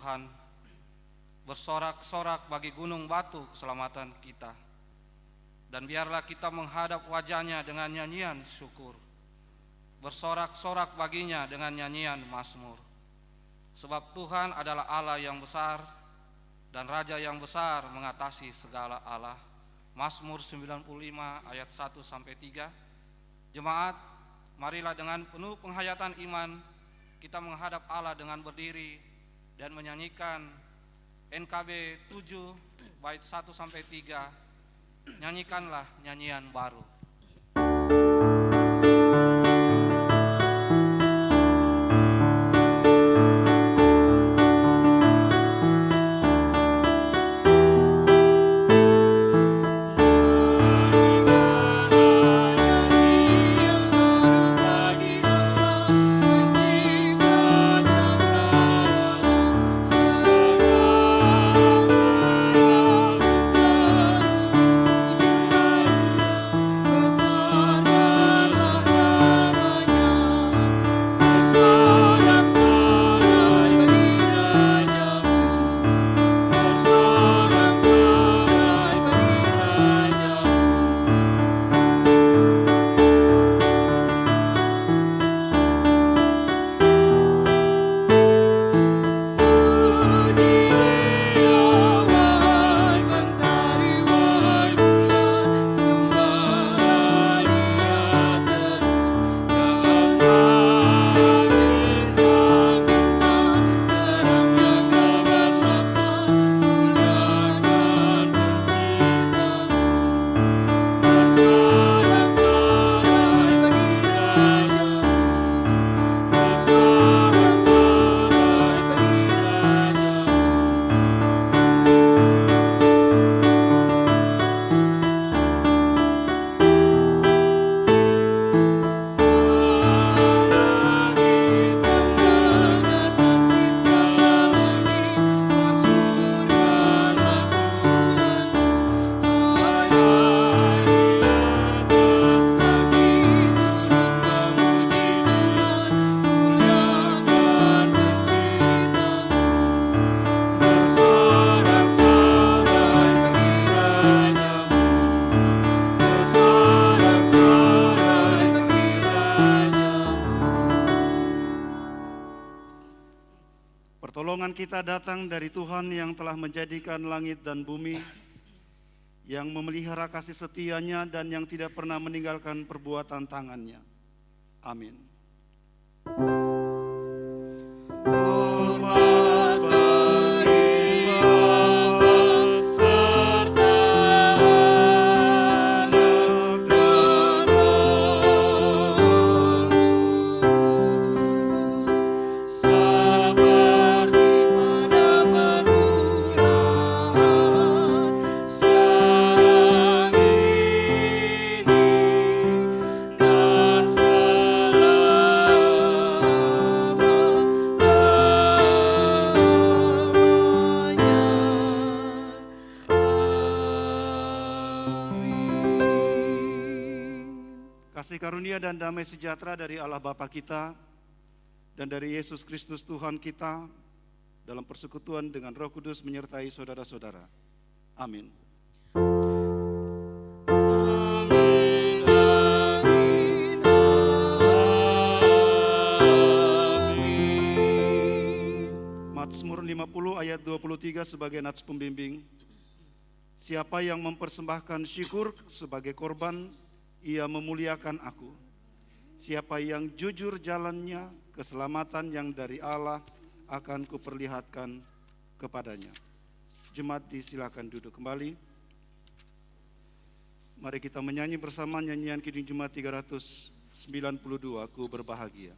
Tuhan, bersorak-sorak bagi gunung batu keselamatan kita. Dan biarlah kita menghadap wajah-Nya dengan nyanyian syukur, bersorak-sorak baginya dengan nyanyian mazmur. Sebab Tuhan adalah Allah yang besar dan Raja yang besar mengatasi segala Allah. Mazmur 95 ayat 1-3. Jemaat, marilah dengan penuh penghayatan iman kita menghadap Allah dengan berdiri dan menyanyikan NKB 7 bait 1-3. Nyanyikanlah nyanyian baru. Pertolongan kita datang dari Tuhan yang telah menjadikan langit dan bumi, yang memelihara kasih setia-Nya dan yang tidak pernah meninggalkan perbuatan tangan-Nya. Amin. Kasih karunia dan damai sejahtera dari Allah Bapa kita dan dari Yesus Kristus Tuhan kita dalam persekutuan dengan Roh Kudus menyertai saudara-saudara. Amin. Mazmur 50 ayat 23 sebagai nats pembimbing. Siapa yang mempersembahkan syukur sebagai korban, ia memuliakan aku. Siapa yang jujur jalannya, keselamatan yang dari Allah akan kuperlihatkan kepadanya. Jemaat disilakan duduk kembali. Mari kita menyanyi bersama nyanyian Kidung Jemaat 392, Ku Berbahagia.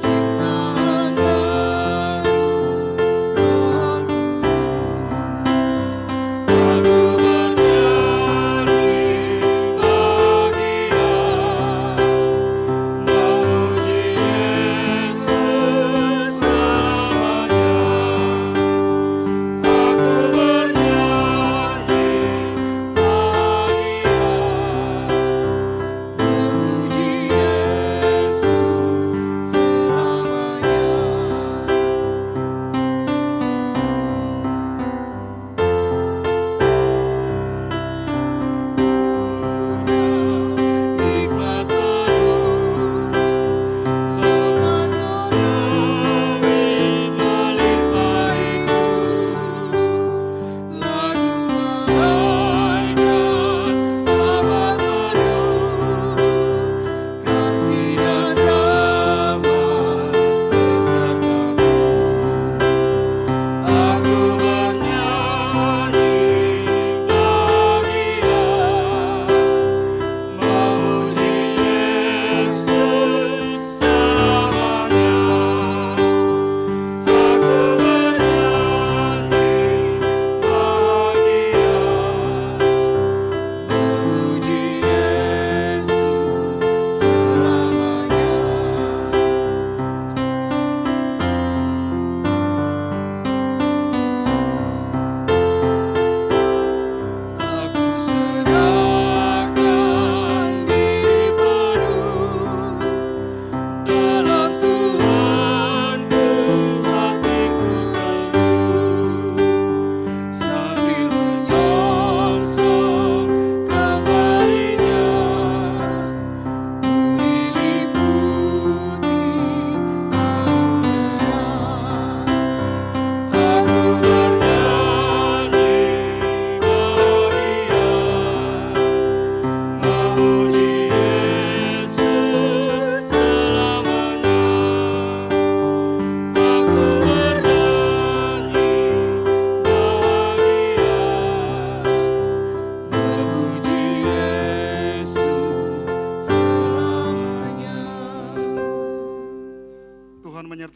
Ciptaan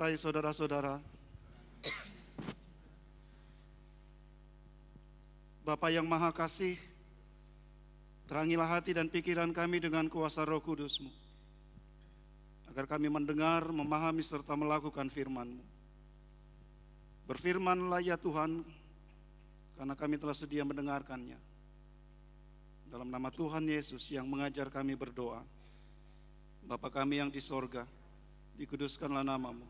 menyertai saudara-saudara. Bapa yang Maha Kasih, terangilah hati dan pikiran kami dengan kuasa Roh Kudus-Mu, agar kami mendengar, memahami, serta melakukan firman-Mu. Berfirmanlah ya Tuhan, karena kami telah sedia mendengarkannya. Dalam nama Tuhan Yesus yang mengajar kami berdoa. Bapa kami yang di sorga, dikuduskanlah nama-Mu,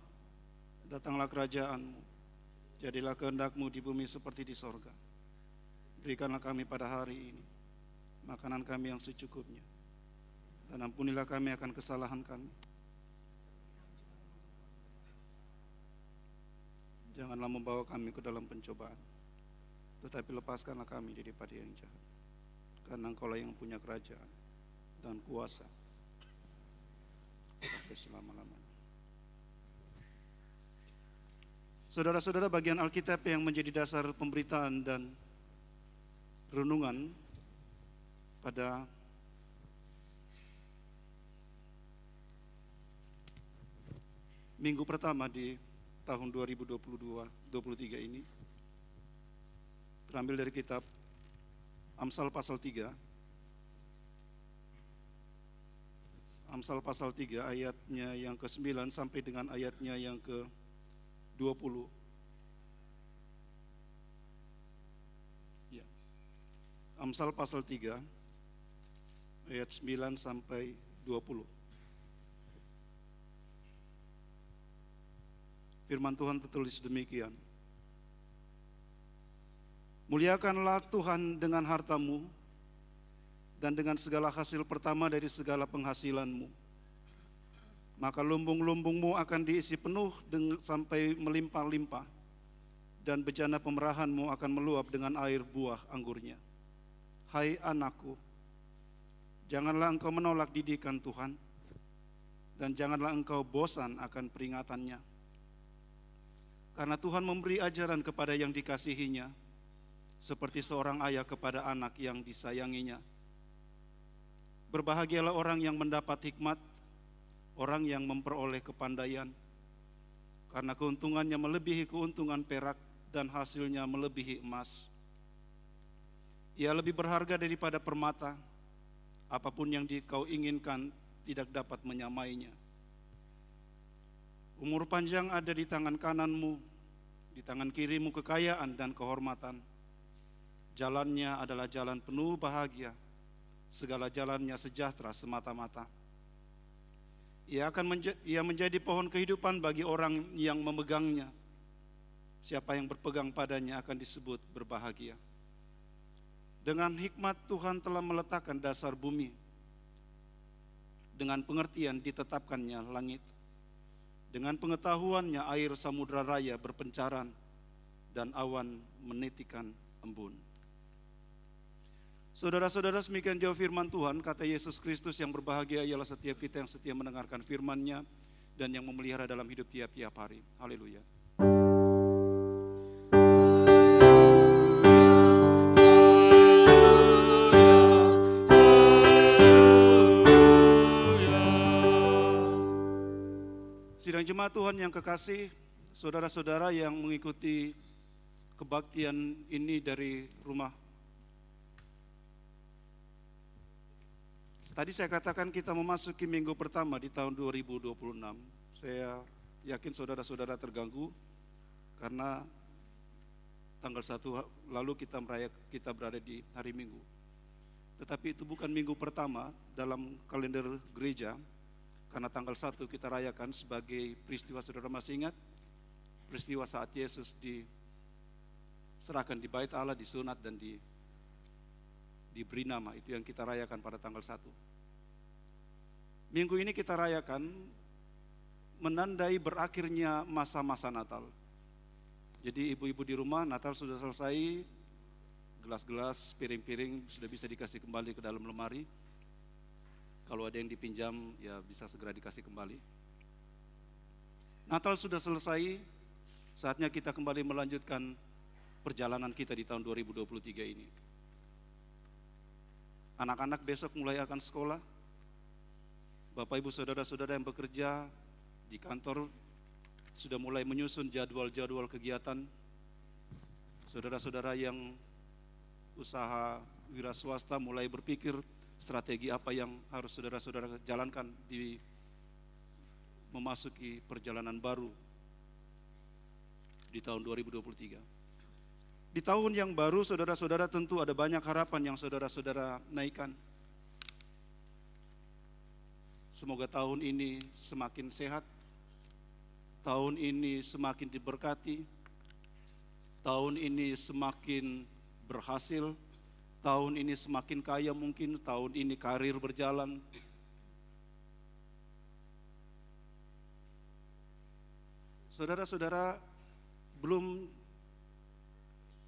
datanglah kerajaan-Mu, jadilah kehendak-Mu di bumi seperti di sorga. Berikanlah kami pada hari ini makanan kami yang secukupnya, dan ampunilah kami akan kesalahan kami. Janganlah membawa kami ke dalam pencobaan, tetapi lepaskanlah kami daripada yang jahat. Karena Engkaulah yang punya kerajaan dan kuasa sampai selama-lamanya. Saudara-saudara, bagian Alkitab yang menjadi dasar pemberitaan dan renungan pada minggu pertama di tahun 2022-23 ini terambil dari kitab Amsal pasal 3. Amsal pasal 3 ayatnya yang ke-9 sampai dengan ayatnya yang ke-20. Amsal pasal 3 ayat 9 sampai 20. Firman Tuhan tertulis demikian. Muliakanlah Tuhan dengan hartamu dan dengan segala hasil pertama dari segala penghasilanmu. Maka lumbung-lumbungmu akan diisi penuh sampai melimpah-limpah, dan bejana pemerahanmu akan meluap dengan air buah anggurnya. Hai anakku, janganlah engkau menolak didikan Tuhan, dan janganlah engkau bosan akan peringatannya. Karena Tuhan memberi ajaran kepada yang dikasihinya, seperti seorang ayah kepada anak yang disayanginya. Berbahagialah orang yang mendapat hikmat, orang yang memperoleh kepandaian, karena keuntungannya melebihi keuntungan perak dan hasilnya melebihi emas. Ia lebih berharga daripada permata, apapun yang kau inginkan tidak dapat menyamainya. Umur panjang ada di tangan kananmu, di tangan kirimu kekayaan dan kehormatan. Jalannya adalah jalan penuh bahagia, segala jalannya sejahtera semata-mata. Ia menjadi pohon kehidupan bagi orang yang memegangnya. Siapa yang berpegang padanya akan disebut berbahagia. Dengan hikmat Tuhan telah meletakkan dasar bumi, dengan pengertian ditetapkannya langit. Dengan pengetahuannya air samudra raya berpencaran, dan awan menitikan embun. Saudara-saudara, semikian jauh firman Tuhan. Kata Yesus Kristus, yang berbahagia ialah setiap kita yang setia mendengarkan firman-Nya dan yang memelihara dalam hidup tiap-tiap hari. Haleluya. Sidang jemaat Tuhan yang kekasih, saudara-saudara yang mengikuti kebaktian ini dari rumah. Tadi saya katakan kita memasuki minggu pertama di tahun 2026. Saya yakin saudara-saudara terganggu karena tanggal 1 lalu kita berada di hari Minggu. Tetapi itu bukan minggu pertama dalam kalender gereja. Karena tanggal 1 kita rayakan sebagai peristiwa, saudara masih ingat, peristiwa saat Yesus diserahkan di bait Allah, disunat dan diberi nama. Itu yang kita rayakan pada tanggal 1. Minggu ini kita rayakan menandai berakhirnya masa-masa Natal. Jadi ibu-ibu di rumah, Natal sudah selesai, gelas-gelas, piring-piring sudah bisa dikasih kembali ke dalam lemari. Kalau ada yang dipinjam, ya bisa segera dikasih kembali. Natal sudah selesai, saatnya kita kembali melanjutkan perjalanan kita di tahun 2023 ini. Anak-anak besok mulai akan sekolah. Bapak, Ibu, saudara-saudara yang bekerja di kantor sudah mulai menyusun jadwal-jadwal kegiatan. Saudara-saudara yang usaha wira swasta mulai berpikir strategi apa yang harus saudara-saudara jalankan di memasuki perjalanan baru di tahun 2023. Di tahun yang baru, saudara-saudara, tentu ada banyak harapan yang saudara-saudara naikkan. Semoga tahun ini semakin sehat, tahun ini semakin diberkati, tahun ini semakin berhasil, tahun ini semakin kaya mungkin, tahun ini karir berjalan. Saudara-saudara, belum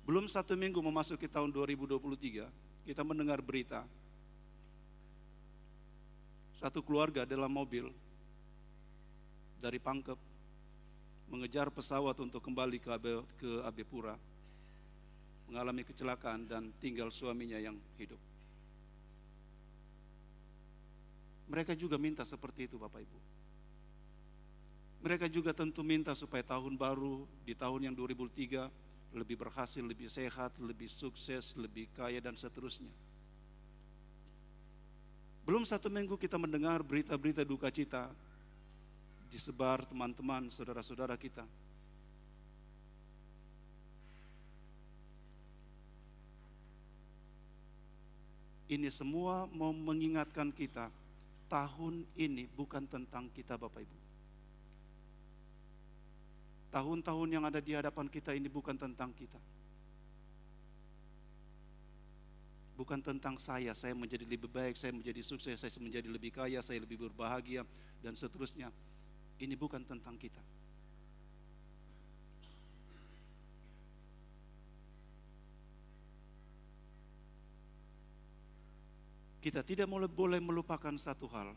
1 minggu memasuki tahun 2023, kita mendengar berita satu keluarga dalam mobil dari Pangkep mengejar pesawat untuk kembali ke Abepura, mengalami kecelakaan dan tinggal suaminya yang hidup. Mereka juga minta seperti itu, Bapak Ibu. Mereka juga tentu minta supaya tahun baru di tahun yang 2003 lebih berhasil, lebih sehat, lebih sukses, lebih kaya dan seterusnya. Belum 1 minggu kita mendengar berita-berita duka cita disebar teman-teman, saudara-saudara kita. Ini semua mau mengingatkan kita, tahun ini bukan tentang kita, Bapak Ibu. Tahun-tahun yang ada di hadapan kita ini bukan tentang kita. Bukan tentang saya menjadi lebih baik, saya menjadi sukses, saya menjadi lebih kaya, saya lebih berbahagia, dan seterusnya. Ini bukan tentang kita. Kita tidak boleh melupakan satu hal.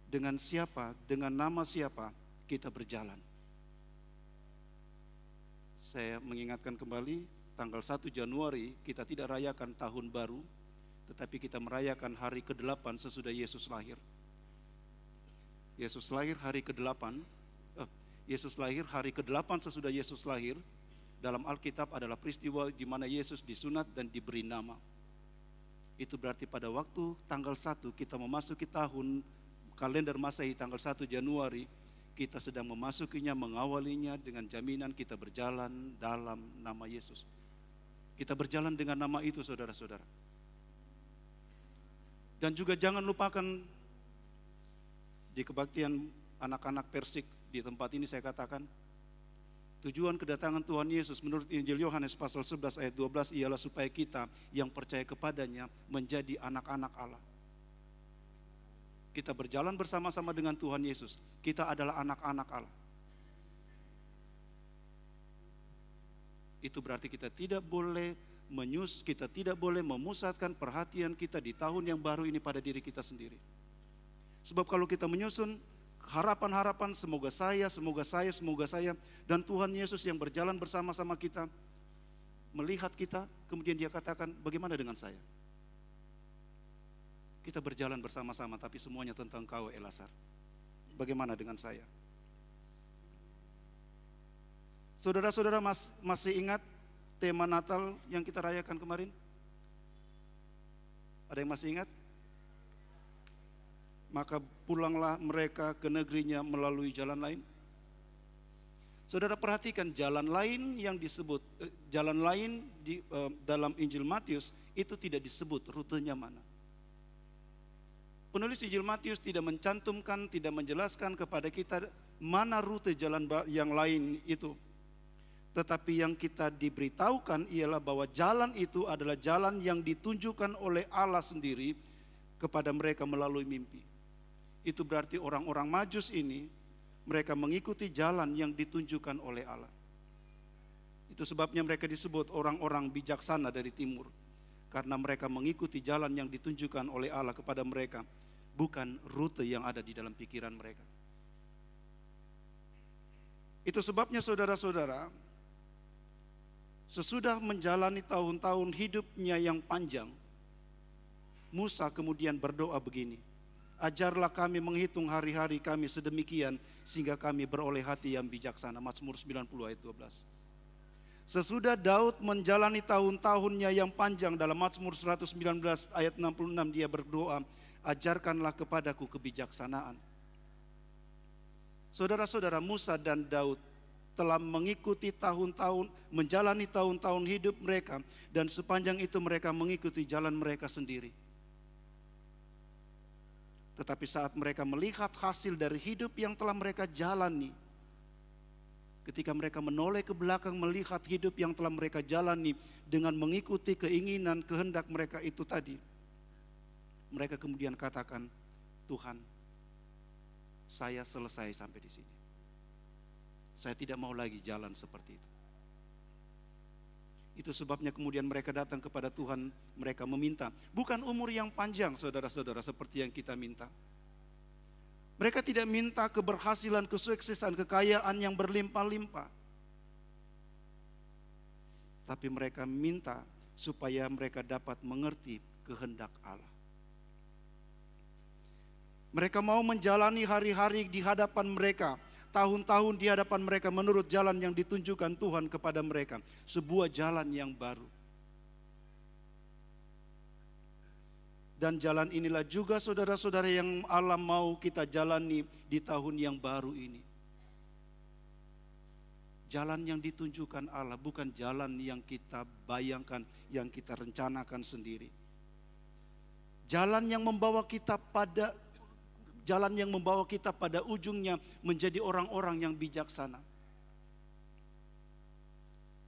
Dengan siapa, dengan nama siapa kita berjalan. Saya mengingatkan kembali, tanggal 1 Januari kita tidak rayakan tahun baru, tetapi kita merayakan hari ke-8 sesudah Yesus lahir. Yesus lahir hari ke-8 sesudah Yesus lahir. Dalam Alkitab adalah peristiwa di mana Yesus disunat dan diberi nama. Itu berarti pada waktu tanggal 1 kita memasuki tahun kalender Masehi tanggal 1 Januari, kita sedang memasukinya, mengawalinya dengan jaminan kita berjalan dalam nama Yesus. Kita berjalan dengan nama itu, saudara-saudara. Dan juga jangan lupakan di kebaktian anak-anak Persik di tempat ini saya katakan, tujuan kedatangan Tuhan Yesus menurut Injil Yohanes pasal 11 ayat 12 ialah supaya kita yang percaya kepadanya menjadi anak-anak Allah. Kita berjalan bersama-sama dengan Tuhan Yesus. Kita adalah anak-anak Allah. Itu berarti kita tidak boleh memusatkan perhatian kita di tahun yang baru ini pada diri kita sendiri. Sebab kalau kita menyusun harapan-harapan semoga saya, dan Tuhan Yesus yang berjalan bersama-sama kita, melihat kita, kemudian dia katakan, bagaimana dengan saya? Kita berjalan bersama-sama, tapi semuanya tentang kau, Elasar. Bagaimana dengan saya? Saudara-saudara masih ingat tema Natal yang kita rayakan kemarin? Ada yang masih ingat? Maka pulanglah mereka ke negerinya melalui jalan lain. Saudara perhatikan jalan lain yang disebut, jalan lain dalam Injil Matius itu tidak disebut rutenya mana. Penulis Injil Matius tidak mencantumkan, tidak menjelaskan kepada kita mana rute jalan yang lain itu. Tetapi yang kita diberitahukan ialah bahwa jalan itu adalah jalan yang ditunjukkan oleh Allah sendiri kepada mereka melalui mimpi. Itu berarti orang-orang Majus ini, mereka mengikuti jalan yang ditunjukkan oleh Allah. Itu sebabnya mereka disebut orang-orang bijaksana dari timur. Karena mereka mengikuti jalan yang ditunjukkan oleh Allah kepada mereka, bukan rute yang ada di dalam pikiran mereka. Itu sebabnya saudara-saudara, sesudah menjalani tahun-tahun hidupnya yang panjang, Musa kemudian berdoa begini. Ajarlah kami menghitung hari-hari kami sedemikian sehingga kami beroleh hati yang bijaksana. Mazmur 90 ayat 12. Sesudah Daud menjalani tahun-tahunnya yang panjang, dalam Mazmur 119 ayat 66 dia berdoa, ajarkanlah kepadaku kebijaksanaan. Saudara-saudara, Musa dan Daud telah mengikuti tahun-tahun, menjalani tahun-tahun hidup mereka, dan sepanjang itu mereka mengikuti jalan mereka sendiri. Tetapi saat mereka melihat hasil dari hidup yang telah mereka jalani, ketika mereka menoleh ke belakang melihat hidup yang telah mereka jalani dengan mengikuti keinginan, kehendak mereka itu tadi, mereka kemudian katakan, Tuhan, saya selesai sampai di sini. Saya tidak mau lagi jalan seperti itu. Itu sebabnya kemudian mereka datang kepada Tuhan, mereka meminta. Bukan umur yang panjang, saudara-saudara, seperti yang kita minta. Mereka tidak minta keberhasilan, kesuksesan, kekayaan yang berlimpah-limpah. Tapi mereka minta supaya mereka dapat mengerti kehendak Allah. Mereka mau menjalani hari-hari di hadapan mereka, tahun-tahun di hadapan mereka menurut jalan yang ditunjukkan Tuhan kepada mereka. Sebuah jalan yang baru. Dan jalan inilah juga saudara-saudara yang Allah mau kita jalani di tahun yang baru ini. Jalan yang ditunjukkan Allah, bukan jalan yang kita bayangkan, yang kita rencanakan sendiri. Jalan yang membawa kita pada ujungnya menjadi orang-orang yang bijaksana.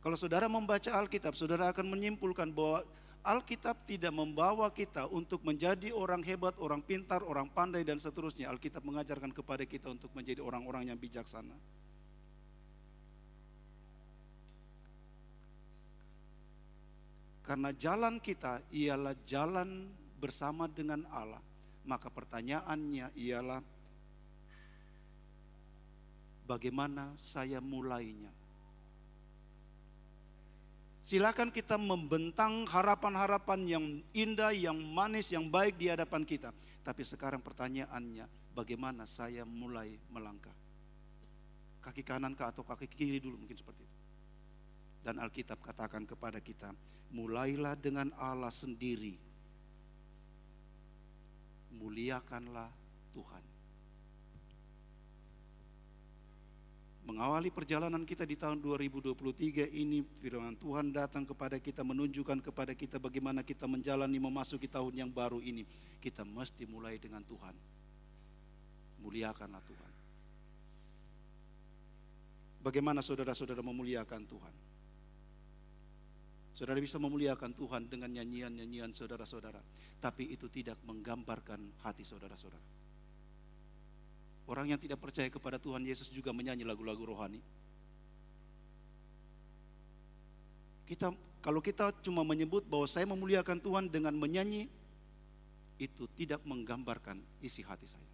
Kalau saudara membaca Alkitab, saudara akan menyimpulkan bahwa Alkitab tidak membawa kita untuk menjadi orang hebat, orang pintar, orang pandai dan seterusnya. Alkitab mengajarkan kepada kita untuk menjadi orang-orang yang bijaksana. Karena jalan kita ialah jalan bersama dengan Allah. Maka pertanyaannya ialah, bagaimana saya mulainya? Silakan kita membentang harapan-harapan yang indah, yang manis, yang baik di hadapan kita. Tapi sekarang pertanyaannya, bagaimana saya mulai melangkah? Kaki kanan kah atau kaki kiri dulu, mungkin seperti itu. Dan Alkitab katakan kepada kita, mulailah dengan Allah sendiri. Muliakanlah Tuhan. Mengawali perjalanan kita di tahun 2023 ini, firman Tuhan datang kepada kita, menunjukkan kepada kita bagaimana kita menjalani memasuki tahun yang baru ini. Kita mesti mulai dengan Tuhan. Muliakanlah Tuhan. Bagaimana saudara-saudara memuliakan Tuhan? Saudara bisa memuliakan Tuhan dengan nyanyian-nyanyian saudara-saudara, tapi itu tidak menggambarkan hati saudara-saudara. Orang yang tidak percaya kepada Tuhan Yesus juga menyanyi lagu-lagu rohani. Kalau kita cuma menyebut bahwa saya memuliakan Tuhan dengan menyanyi, itu tidak menggambarkan isi hati saya.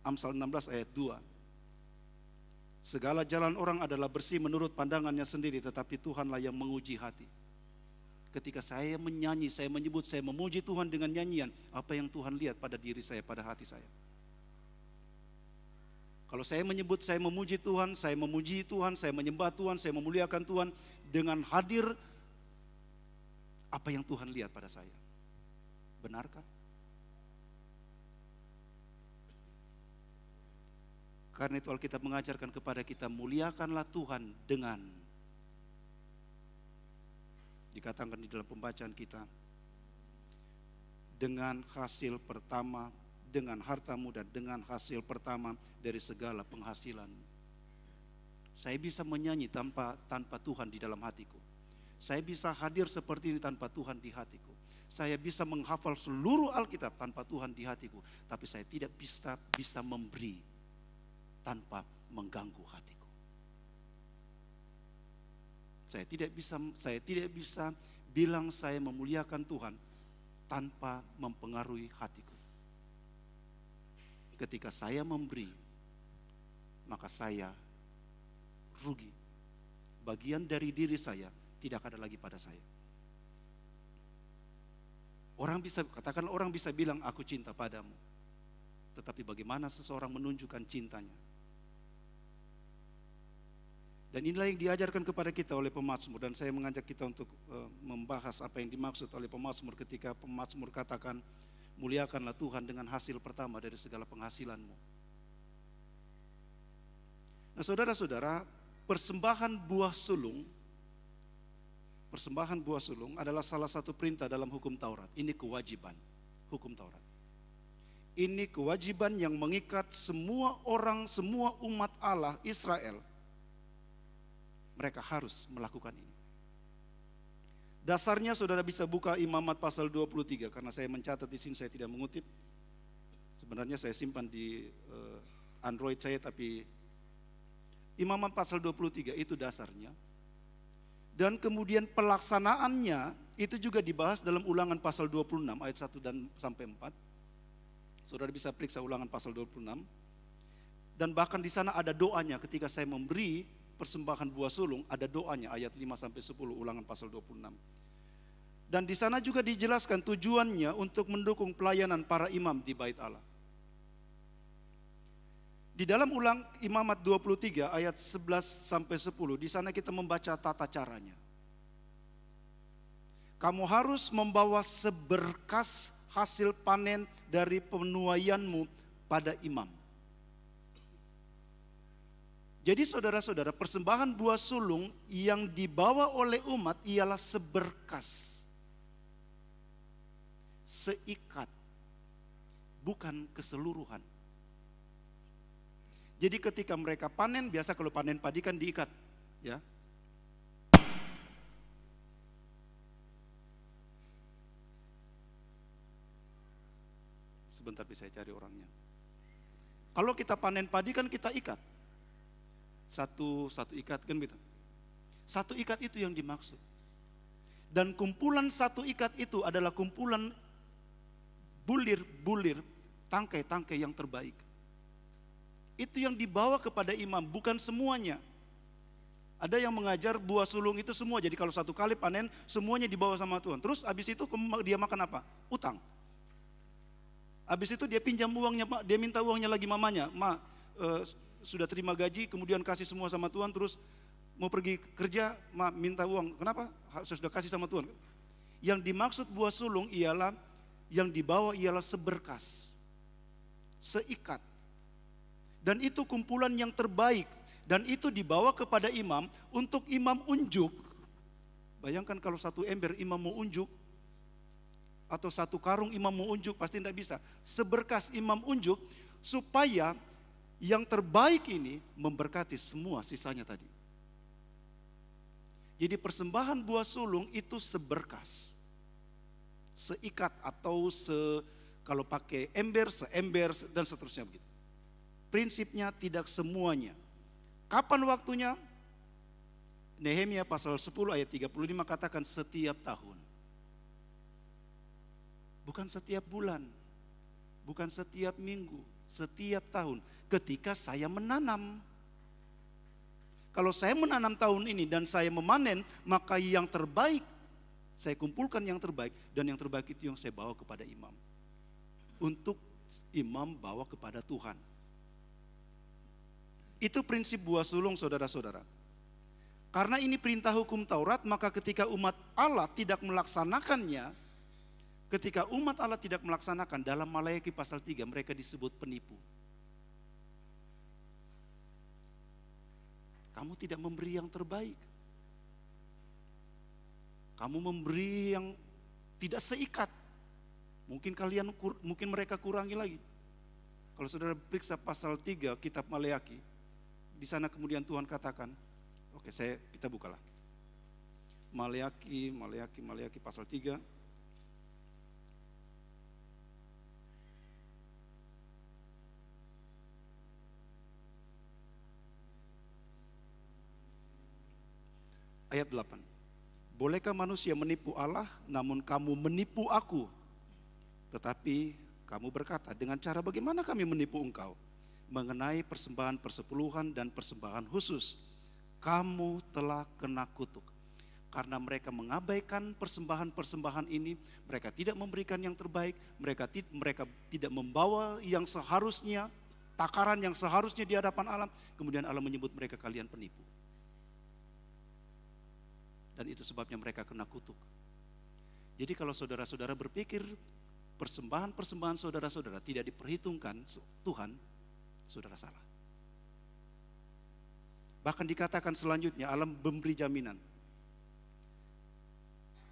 Amsal 16 ayat 2. Segala jalan orang adalah bersih menurut pandangannya sendiri, tetapi Tuhanlah yang menguji hati. Ketika saya menyanyi, saya menyebut, saya memuji Tuhan dengan nyanyian, apa yang Tuhan lihat pada diri saya, pada hati saya? Kalau saya menyebut, saya memuji Tuhan, saya memuji Tuhan, saya menyembah Tuhan, saya memuliakan Tuhan dengan hadir, apa yang Tuhan lihat pada saya? Benarkah? Karena itu Alkitab mengajarkan kepada kita, muliakanlah Tuhan dengan, dikatakan di dalam pembacaan kita, dengan hasil pertama, dengan hartamu dan dengan hasil pertama dari segala penghasilan. Saya bisa menyanyi tanpa Tuhan di dalam hatiku. Saya bisa hadir seperti ini tanpa Tuhan di hatiku. Saya bisa menghafal seluruh Alkitab tanpa Tuhan di hatiku. Tapi saya tidak bisa memberi tanpa mengganggu hatiku. Saya tidak bisa bilang saya memuliakan Tuhan tanpa mempengaruhi hatiku. Ketika saya memberi, maka saya rugi. Bagian dari diri saya tidak ada lagi pada saya. Orang bisa katakan, orang bisa bilang aku cinta padamu. Tetapi bagaimana seseorang menunjukkan cintanya? Dan inilah yang diajarkan kepada kita oleh pemazmur, dan saya mengajak kita untuk membahas apa yang dimaksud oleh pemazmur ketika pemazmur katakan, muliakanlah Tuhan dengan hasil pertama dari segala penghasilanmu. Nah, saudara-saudara, persembahan buah sulung adalah salah satu perintah dalam hukum Taurat. Ini kewajiban hukum Taurat. Ini kewajiban yang mengikat semua orang, semua umat Allah Israel. Mereka harus melakukan ini. Dasarnya saudara bisa buka Imamat pasal 23, karena saya mencatat di sini, saya tidak mengutip. Sebenarnya saya simpan di Android saya, tapi Imamat pasal 23 itu dasarnya. Dan kemudian pelaksanaannya itu juga dibahas dalam Ulangan pasal 26 ayat 1 dan sampai 4. Saudara bisa periksa Ulangan pasal 26. Dan bahkan di sana ada doanya ketika saya memberi persembahan buah sulung, ada doanya ayat 5 sampai 10 Ulangan pasal 26. Dan di sana juga dijelaskan tujuannya untuk mendukung pelayanan para imam di Bait Allah. Di dalam Imamat 23 ayat 11 sampai 10, di sana kita membaca tata caranya. Kamu harus membawa seberkas hasil panen dari penuaianmu pada imam. Jadi saudara-saudara, persembahan buah sulung yang dibawa oleh umat ialah seberkas, seikat, bukan keseluruhan. Jadi ketika mereka panen, biasa kalau panen padi kan diikat, ya. Sebentar bisa saya cari orangnya. Kalau kita panen padi kan kita ikat. Satu ikat kan gitu. Satu ikat itu yang dimaksud. Dan kumpulan satu ikat itu adalah kumpulan bulir-bulir, tangkai-tangkai yang terbaik. Itu yang dibawa kepada imam, bukan semuanya. Ada yang mengajar buah sulung itu semua, jadi kalau satu kali panen semuanya dibawa sama Tuhan. Terus habis itu dia makan apa? Utang. Habis itu dia pinjam uangnya, dia minta uangnya lagi mamanya. Sudah terima gaji, kemudian kasih semua sama Tuhan, terus mau pergi kerja, minta uang. Kenapa? Sudah kasih sama Tuhan. Yang dimaksud buah sulung ialah, yang dibawa ialah seberkas, seikat. Dan itu kumpulan yang terbaik. Dan itu dibawa kepada imam untuk imam unjuk. Bayangkan kalau satu ember imam mau unjuk, atau satu karung imam mau unjuk, pasti tidak bisa. Seberkas imam unjuk supaya yang terbaik ini memberkati semua sisanya tadi. Jadi persembahan buah sulung itu seberkas, seikat, atau kalau pakai ember, seember, dan seterusnya begitu. Prinsipnya tidak semuanya. Kapan waktunya? Nehemia pasal 10 ayat 35 katakan setiap tahun. Bukan setiap bulan, bukan setiap minggu, setiap tahun. Ketika saya menanam. Kalau saya menanam tahun ini dan saya memanen, maka yang terbaik, saya kumpulkan yang terbaik. Dan yang terbaik itu yang saya bawa kepada imam. Untuk imam bawa kepada Tuhan. Itu prinsip buah sulung, saudara-saudara. Karena ini perintah hukum Taurat, maka ketika umat Allah tidak melaksanakannya, dalam Malayaki pasal 3 mereka disebut penipu. Kamu tidak memberi yang terbaik. Kamu memberi yang tidak seikat. Mungkin mereka kurangi lagi. Kalau saudara periksa pasal 3 kitab Malayaki, di sana kemudian Tuhan katakan, oke, kita bukalah. Malayaki pasal 3. Ayat 8. Bolehkah manusia menipu Allah, namun kamu menipu aku? Tetapi kamu berkata, dengan cara bagaimana kami menipu engkau? Mengenai persembahan persepuluhan dan persembahan khusus, kamu telah kena kutuk. Karena mereka mengabaikan persembahan-persembahan ini, mereka tidak memberikan yang terbaik, mereka tidak membawa yang seharusnya, takaran yang seharusnya di hadapan Allah. Kemudian Allah menyebut mereka kalian penipu. Dan itu sebabnya mereka kena kutuk. Jadi kalau saudara-saudara berpikir persembahan-persembahan saudara-saudara tidak diperhitungkan Tuhan, saudara salah. Bahkan dikatakan selanjutnya Allah memberi jaminan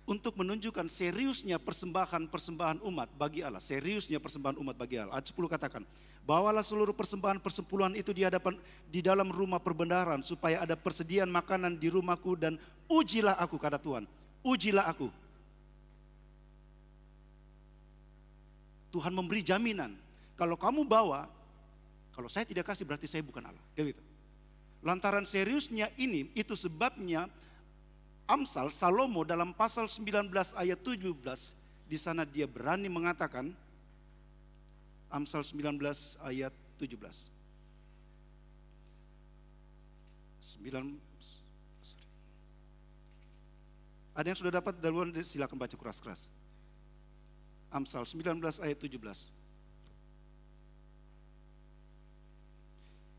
untuk menunjukkan seriusnya persembahan umat bagi Allah. Seriusnya persembahan umat bagi Allah. Ayat 10 katakan, bawalah seluruh persembahan persepuluhan itu di dalam rumah perbendaharaan, supaya ada persediaan makanan di rumahku, dan ujilah aku, kata Tuhan. Ujilah aku. Tuhan memberi jaminan, kalau kamu bawa, kalau saya tidak kasih berarti saya bukan Allah. Gitu. Lantaran seriusnya ini, itu sebabnya Amsal Salomo dalam pasal 19 ayat 17, di sana dia berani mengatakan, Amsal 19 ayat 17. Ada yang sudah dapat duluan, silakan baca keras-keras. Amsal 19 ayat 17.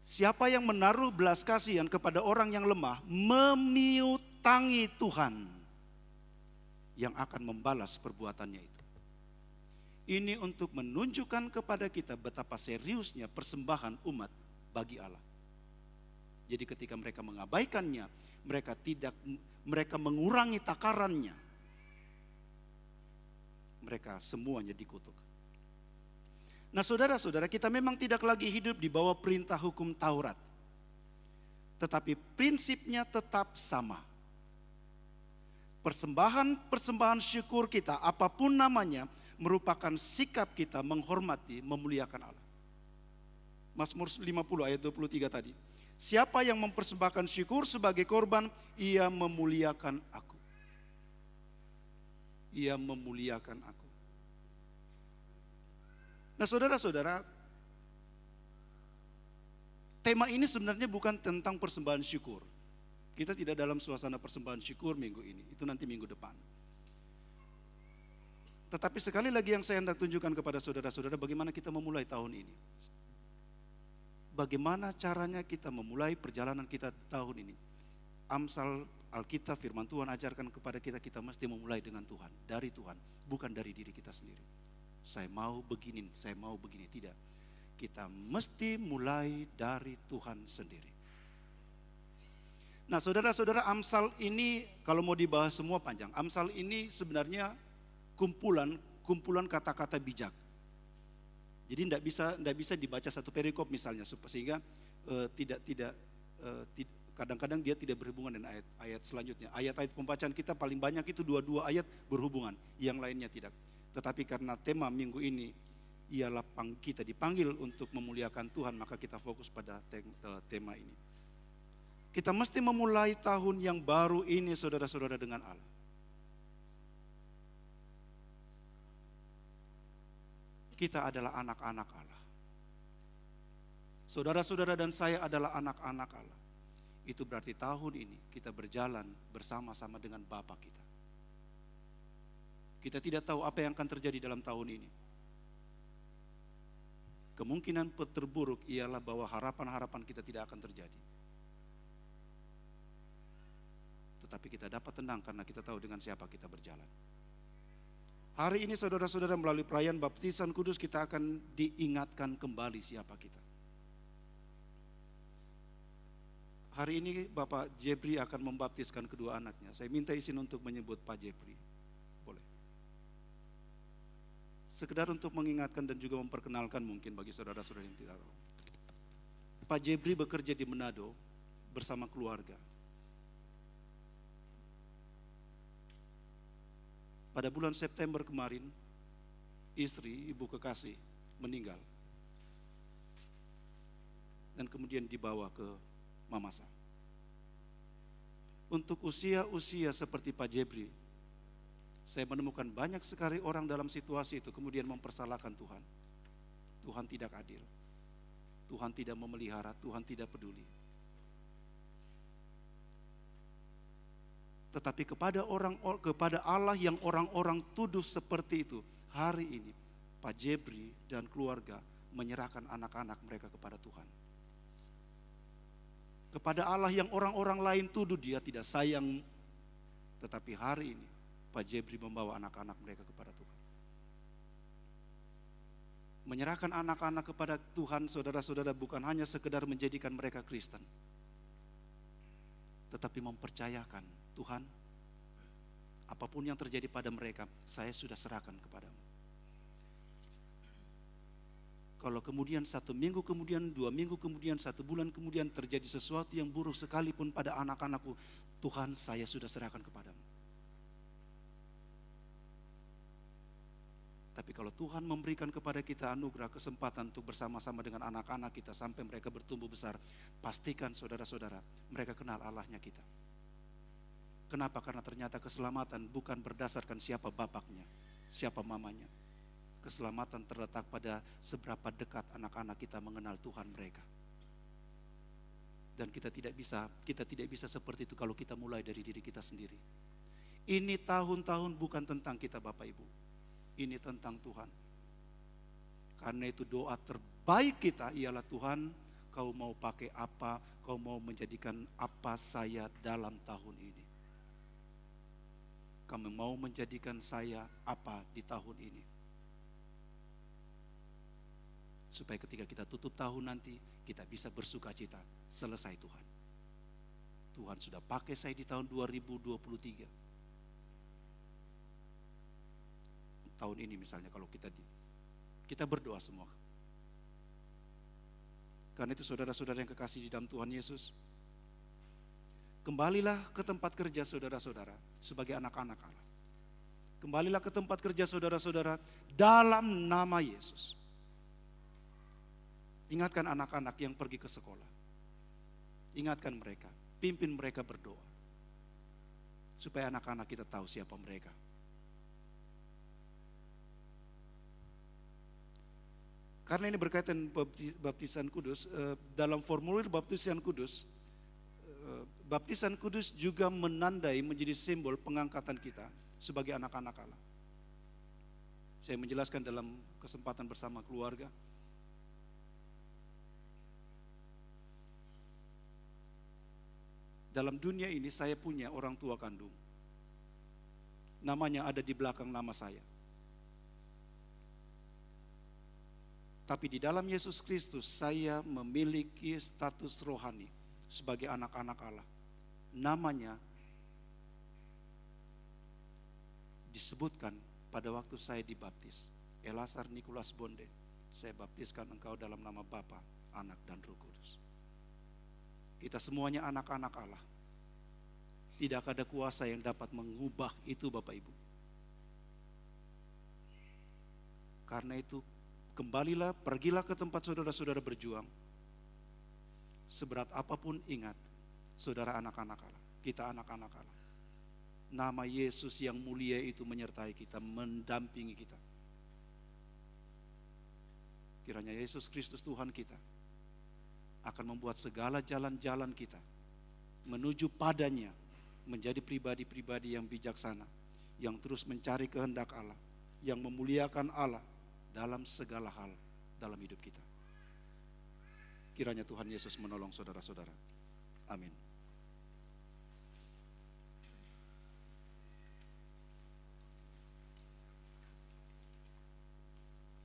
Siapa yang menaruh belas kasihan kepada orang yang lemah, memiutangi Tuhan yang akan membalas perbuatannya itu. Ini untuk menunjukkan kepada kita betapa seriusnya persembahan umat bagi Allah. Jadi ketika mereka mengabaikannya, mereka mengurangi takarannya, mereka semuanya dikutuk. Nah saudara-saudara, kita memang tidak lagi hidup di bawah perintah hukum Taurat. Tetapi prinsipnya tetap sama. Persembahan syukur kita, apapun namanya, merupakan sikap kita menghormati, memuliakan Allah. Mazmur 50 ayat 23 tadi. Siapa yang mempersembahkan syukur sebagai korban, ia memuliakan aku. Ia memuliakan aku. Nah saudara-saudara, tema ini sebenarnya bukan tentang persembahan syukur. Kita tidak dalam suasana persembahan syukur minggu ini, itu nanti minggu depan. Tetapi sekali lagi yang saya hendak tunjukkan kepada saudara-saudara, bagaimana kita memulai tahun ini. Bagaimana caranya kita memulai perjalanan kita tahun ini. Amsal Alkitab, firman Tuhan ajarkan kepada kita, kita mesti memulai dengan Tuhan, dari Tuhan, bukan dari diri kita sendiri. Saya mau begini, saya mau begini. Tidak. Kita mesti mulai dari Tuhan sendiri. Nah saudara-saudara, Amsal ini kalau mau dibahas semua panjang. Amsal ini sebenarnya kumpulan kata-kata bijak. Jadi tidak bisa dibaca satu perikop misalnya, sehingga kadang-kadang dia tidak berhubungan dengan ayat selanjutnya. Ayat-ayat pembacaan kita paling banyak itu 2 ayat berhubungan, yang lainnya tidak. Tetapi karena tema minggu ini ialah kita dipanggil untuk memuliakan Tuhan, maka kita fokus pada tema ini. Kita mesti memulai tahun yang baru ini saudara-saudara dengan Allah. Kita adalah anak-anak Allah. Saudara-saudara dan saya adalah anak-anak Allah. Itu berarti tahun ini kita berjalan bersama-sama dengan Bapa kita. Kita tidak tahu apa yang akan terjadi dalam tahun ini. Kemungkinan terburuk ialah bahwa harapan-harapan kita tidak akan terjadi. Tetapi kita dapat tenang karena kita tahu dengan siapa kita berjalan. Hari ini saudara-saudara, melalui perayaan baptisan kudus kita akan diingatkan kembali siapa kita. Hari ini Bapak Jebri akan membaptiskan kedua anaknya. Saya minta izin untuk menyebut Pak Jebri. Boleh. Sekedar untuk mengingatkan dan juga memperkenalkan mungkin bagi saudara-saudara yang tidak tahu. Pak Jebri bekerja di Manado bersama keluarga. Pada bulan September kemarin, istri, ibu kekasih, meninggal. Dan kemudian dibawa ke Mamasa. Untuk usia-usia seperti Pak Jebri, saya menemukan banyak sekali orang dalam situasi itu kemudian mempersalahkan Tuhan. Tuhan tidak adil. Tuhan tidak memelihara, Tuhan tidak peduli. Tetapi kepada Allah yang orang-orang tuduh seperti itu, hari ini Pak Jebri dan keluarga menyerahkan anak-anak mereka kepada Tuhan. Kepada Allah yang orang-orang lain tuduh dia tidak sayang, tetapi hari ini Pak Jebri membawa anak-anak mereka kepada Tuhan. Menyerahkan anak-anak kepada Tuhan, saudara-saudara, bukan hanya sekedar menjadikan mereka Kristen, tetapi mempercayakan, Tuhan, apapun yang terjadi pada mereka, saya sudah serahkan kepadamu. Kalau kemudian 1 minggu kemudian, 2 minggu kemudian, 1 bulan kemudian terjadi sesuatu yang buruk sekalipun pada anak-anakku, Tuhan, saya sudah serahkan kepadamu. Tapi kalau Tuhan memberikan kepada kita anugerah kesempatan untuk bersama-sama dengan anak-anak kita sampai mereka bertumbuh besar, pastikan saudara-saudara, mereka kenal Allahnya kita. Kenapa? Karena ternyata keselamatan bukan berdasarkan siapa bapaknya, siapa mamanya. Keselamatan terletak pada seberapa dekat anak-anak kita mengenal Tuhan mereka. Dan kita tidak bisa seperti itu kalau kita mulai dari diri kita sendiri. Ini tahun-tahun bukan tentang kita Bapak Ibu. Ini tentang Tuhan. Karena itu doa terbaik kita ialah, Tuhan, kau mau pakai apa, kau mau menjadikan apa saya dalam tahun ini. Kamu mau menjadikan saya apa di tahun ini. Supaya ketika kita tutup tahun nanti, kita bisa bersuka cita, selesai Tuhan. Tuhan sudah pakai saya di tahun 2023. Tahun ini misalnya kalau kita berdoa semua. Karena itu saudara-saudara yang kekasih di dalam Tuhan Yesus, kembalilah ke tempat kerja saudara-saudara sebagai anak-anak Allah. Kembalilah ke tempat kerja saudara-saudara dalam nama Yesus. Ingatkan anak-anak yang pergi ke sekolah. Ingatkan mereka, pimpin mereka berdoa. Supaya anak-anak kita tahu siapa mereka. Karena ini berkaitan baptisan kudus, dalam formulir baptisan kudus juga menandai menjadi simbol pengangkatan kita sebagai anak-anak Allah. Saya menjelaskan dalam kesempatan bersama keluarga. Dalam dunia ini saya punya orang tua kandung. Namanya ada di belakang nama saya. Tapi di dalam Yesus Kristus saya memiliki status rohani sebagai anak-anak Allah. Namanya disebutkan pada waktu saya dibaptis. Elasar Nikolas Bonde, saya baptiskan engkau dalam nama Bapa, Anak dan Roh Kudus. Kita semuanya anak-anak Allah. Tidak ada kuasa yang dapat mengubah itu Bapak Ibu. Karena itu pergilah ke tempat saudara-saudara berjuang. Seberat apapun ingat, saudara anak-anak Allah, kita anak-anak Allah. Nama Yesus yang mulia itu menyertai kita, mendampingi kita. Kiranya Yesus Kristus Tuhan kita akan membuat segala jalan-jalan kita menuju padanya menjadi pribadi-pribadi yang bijaksana, yang terus mencari kehendak Allah, yang memuliakan Allah dalam segala hal dalam hidup kita. Kiranya Tuhan Yesus menolong saudara-saudara. Amin.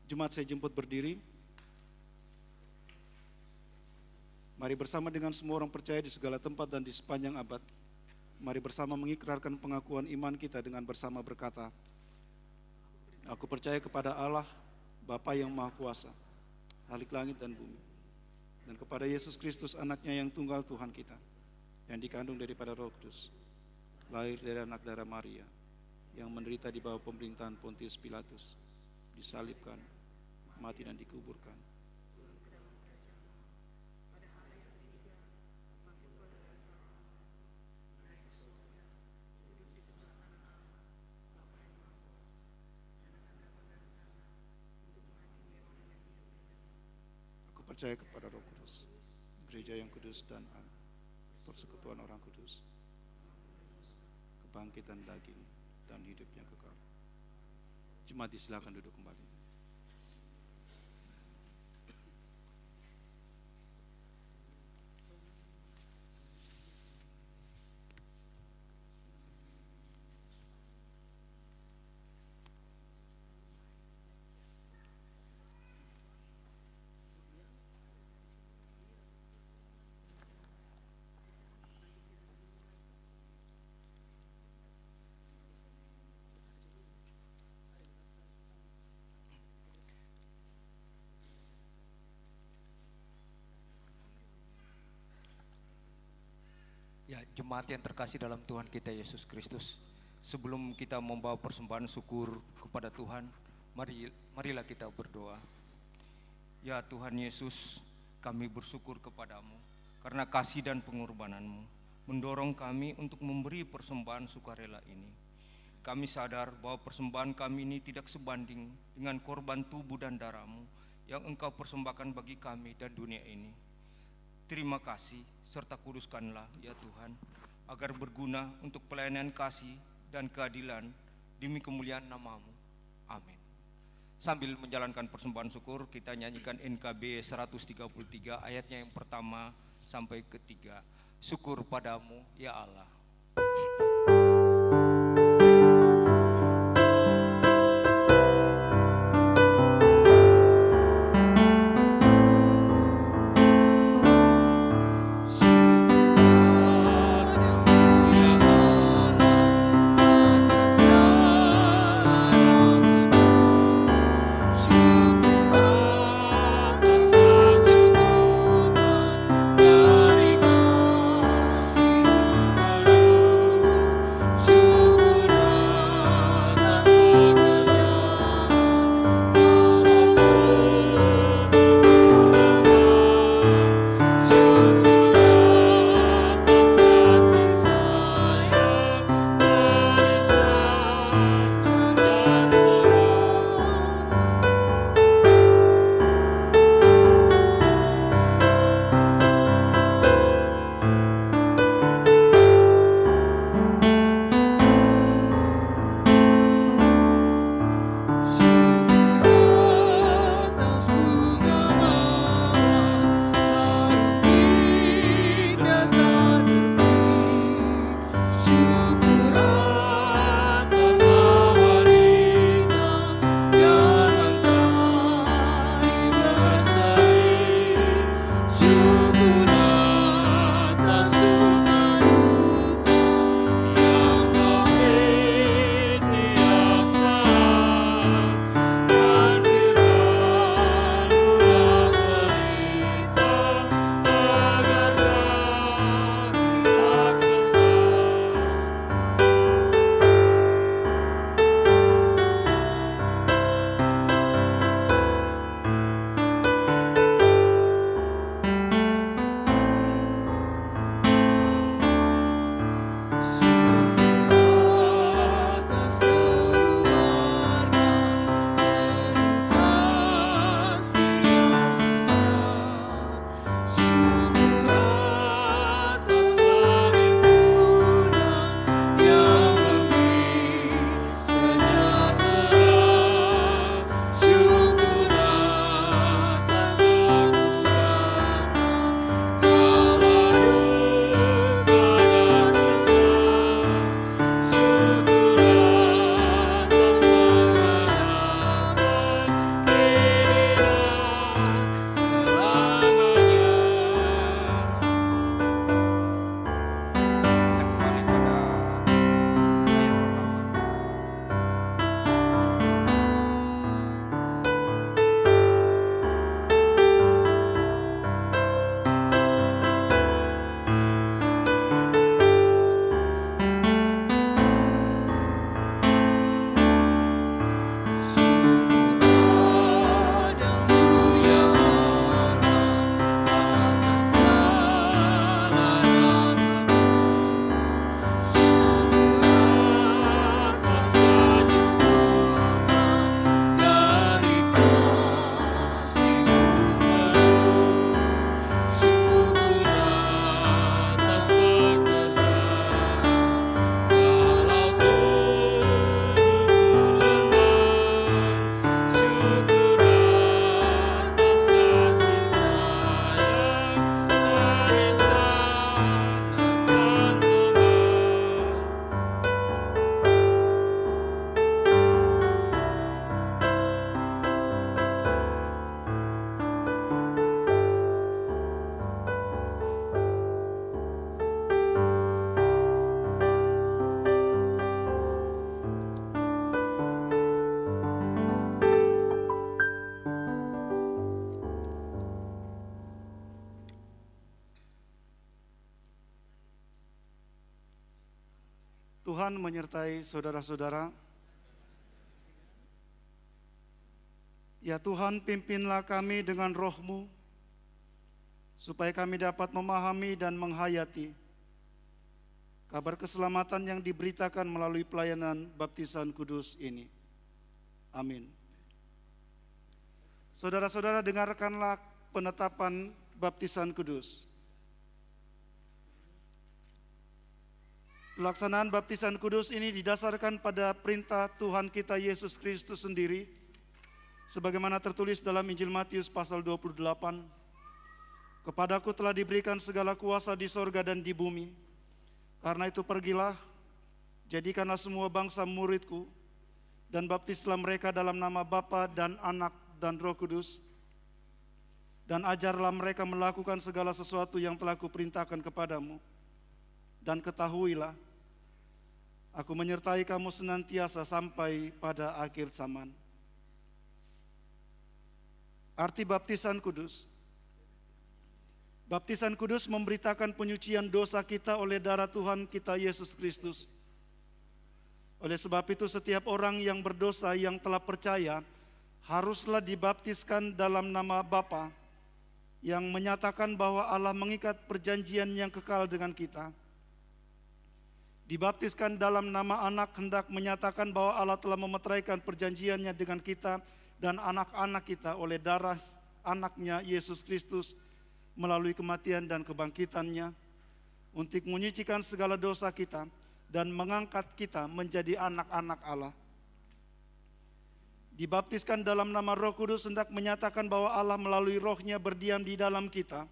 Jemaat saya jemput berdiri. Mari bersama dengan semua orang percaya di segala tempat dan di sepanjang abad. Mari bersama mengikrarkan pengakuan iman kita dengan bersama berkata, aku percaya kepada Allah, Bapa yang Maha Kuasa, Khalik langit dan bumi, dan kepada Yesus Kristus anaknya yang tunggal Tuhan kita, yang dikandung daripada Roh Kudus, lahir dari anak darah Maria, yang menderita di bawah pemerintahan Pontius Pilatus, disalibkan, mati dan dikuburkan. Aku percaya kepada Roh Kudus, gereja yang kudus dan persekutuan orang kudus, kebangkitan daging dan hidupnya kekal. Jemaat silakan duduk kembali. Ya, jemaat yang terkasih dalam Tuhan kita Yesus Kristus, sebelum kita membawa persembahan syukur kepada Tuhan, marilah kita berdoa. Ya Tuhan Yesus, kami bersyukur kepadamu karena kasih dan pengorbananmu mendorong kami untuk memberi persembahan sukarela ini. Kami sadar bahwa persembahan kami ini tidak sebanding dengan korban tubuh dan darahmu yang Engkau persembahkan bagi kami dan dunia ini. Terima kasih serta kuduskanlah ya Tuhan, agar berguna untuk pelayanan kasih dan keadilan demi kemuliaan nama-Mu. Amin. Sambil menjalankan persembahan syukur, kita nyanyikan NKB 133 ayatnya yang pertama sampai ketiga. Syukur padamu ya Allah. Dari kasih-Mu baru Tuhan menyertai saudara-saudara. Ya Tuhan, pimpinlah kami dengan roh-Mu, supaya kami dapat memahami dan menghayati kabar keselamatan yang diberitakan melalui pelayanan baptisan kudus ini. Amin. Saudara-saudara, dengarkanlah penetapan baptisan kudus. Pelaksanaan baptisan kudus ini didasarkan pada perintah Tuhan kita Yesus Kristus sendiri, sebagaimana tertulis dalam Injil Matius pasal 28. Kepadaku telah diberikan segala kuasa di sorga dan di bumi. Karena itu pergilah, jadikanlah semua bangsa muridku, dan baptislah mereka dalam nama Bapa dan Anak dan Roh Kudus, dan ajarlah mereka melakukan segala sesuatu yang telah kuperintahkan kepadamu. Dan ketahuilah, aku menyertai kamu senantiasa sampai pada akhir zaman. Arti baptisan kudus. Baptisan kudus memberitakan penyucian dosa kita oleh darah Tuhan kita Yesus Kristus. Oleh sebab itu setiap orang yang berdosa yang telah percaya haruslah dibaptiskan dalam nama Bapa, yang menyatakan bahwa Allah mengikat perjanjian yang kekal dengan kita. Dibaptiskan dalam nama Anak hendak menyatakan bahwa Allah telah memeteraikan perjanjiannya dengan kita dan anak-anak kita oleh darah anaknya Yesus Kristus melalui kematian dan kebangkitannya, untuk menyucikan segala dosa kita dan mengangkat kita menjadi anak-anak Allah. Dibaptiskan dalam nama Roh Kudus hendak menyatakan bahwa Allah melalui Roh-Nya berdiam di dalam kita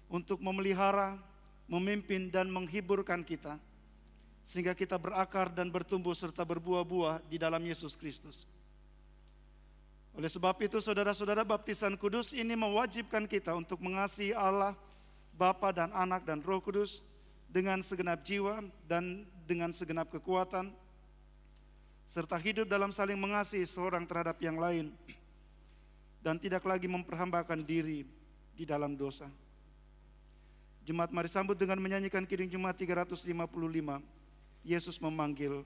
untuk memelihara, memimpin dan menghiburkan kita, sehingga kita berakar dan bertumbuh serta berbuah-buah di dalam Yesus Kristus. Oleh sebab itu saudara-saudara, baptisan kudus ini mewajibkan kita untuk mengasihi Allah, Bapa dan Anak dan Roh Kudus dengan segenap jiwa dan dengan segenap kekuatan, serta hidup dalam saling mengasihi seorang terhadap yang lain, dan tidak lagi memperhambakan diri di dalam dosa. Jemaat, mari sambut dengan menyanyikan Kidung Jemaat 355, Yesus memanggil.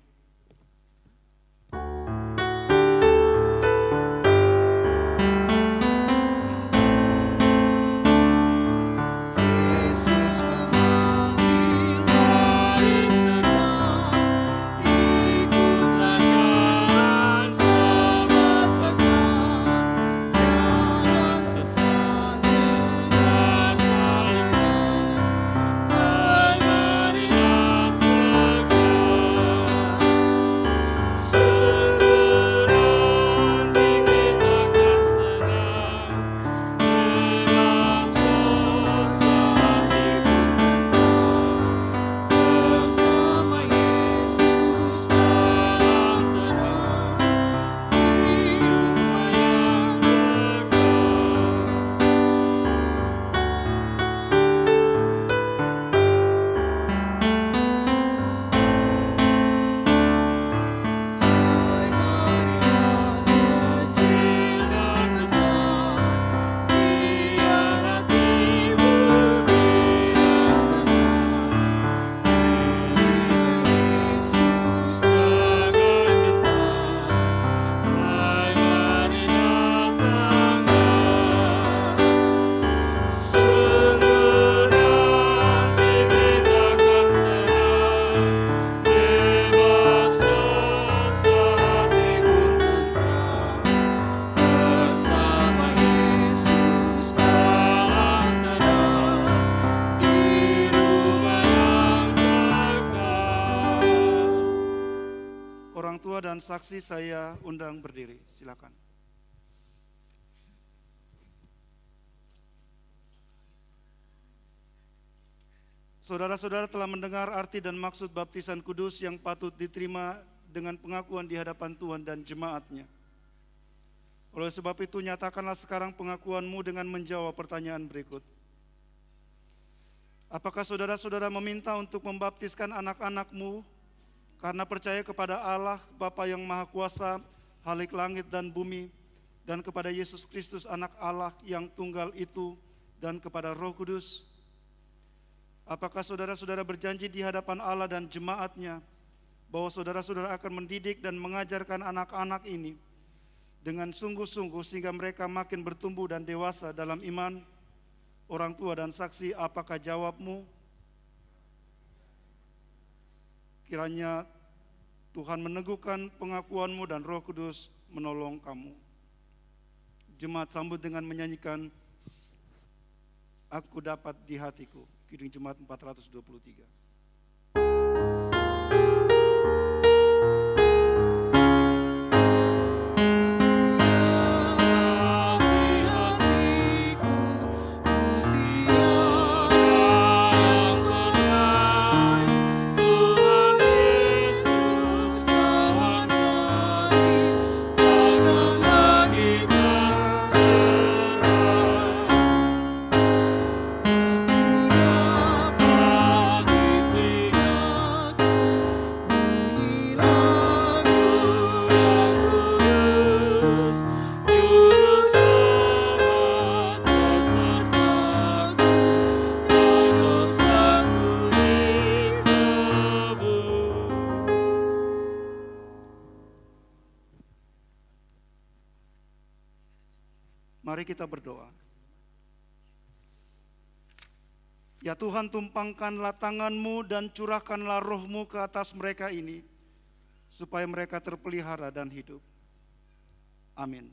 Dan saksi saya undang berdiri, silakan. Saudara-saudara telah mendengar arti dan maksud baptisan kudus yang patut diterima dengan pengakuan di hadapan Tuhan dan jemaatnya. Oleh sebab itu nyatakanlah sekarang pengakuanmu dengan menjawab pertanyaan berikut. Apakah saudara-saudara meminta untuk membaptiskan anak-anakmu karena percaya kepada Allah Bapa yang Maha Kuasa, Khalik langit dan bumi, dan kepada Yesus Kristus Anak Allah yang tunggal itu, dan kepada Roh Kudus? Apakah saudara-saudara berjanji di hadapan Allah dan jemaatnya bahwa saudara-saudara akan mendidik dan mengajarkan anak-anak ini dengan sungguh-sungguh sehingga mereka makin bertumbuh dan dewasa dalam iman, orang tua dan saksi. Apakah jawabmu? Kiranya Tuhan meneguhkan pengakuanmu dan Roh Kudus menolong kamu. Jemaat sambut dengan menyanyikan Aku Dapat di Hatiku, Kidung Jemaat 423. Mari kita berdoa. Ya Tuhan, tumpangkanlah tangan-Mu dan curahkanlah Roh-Mu ke atas mereka ini, supaya mereka terpelihara dan hidup. Amin.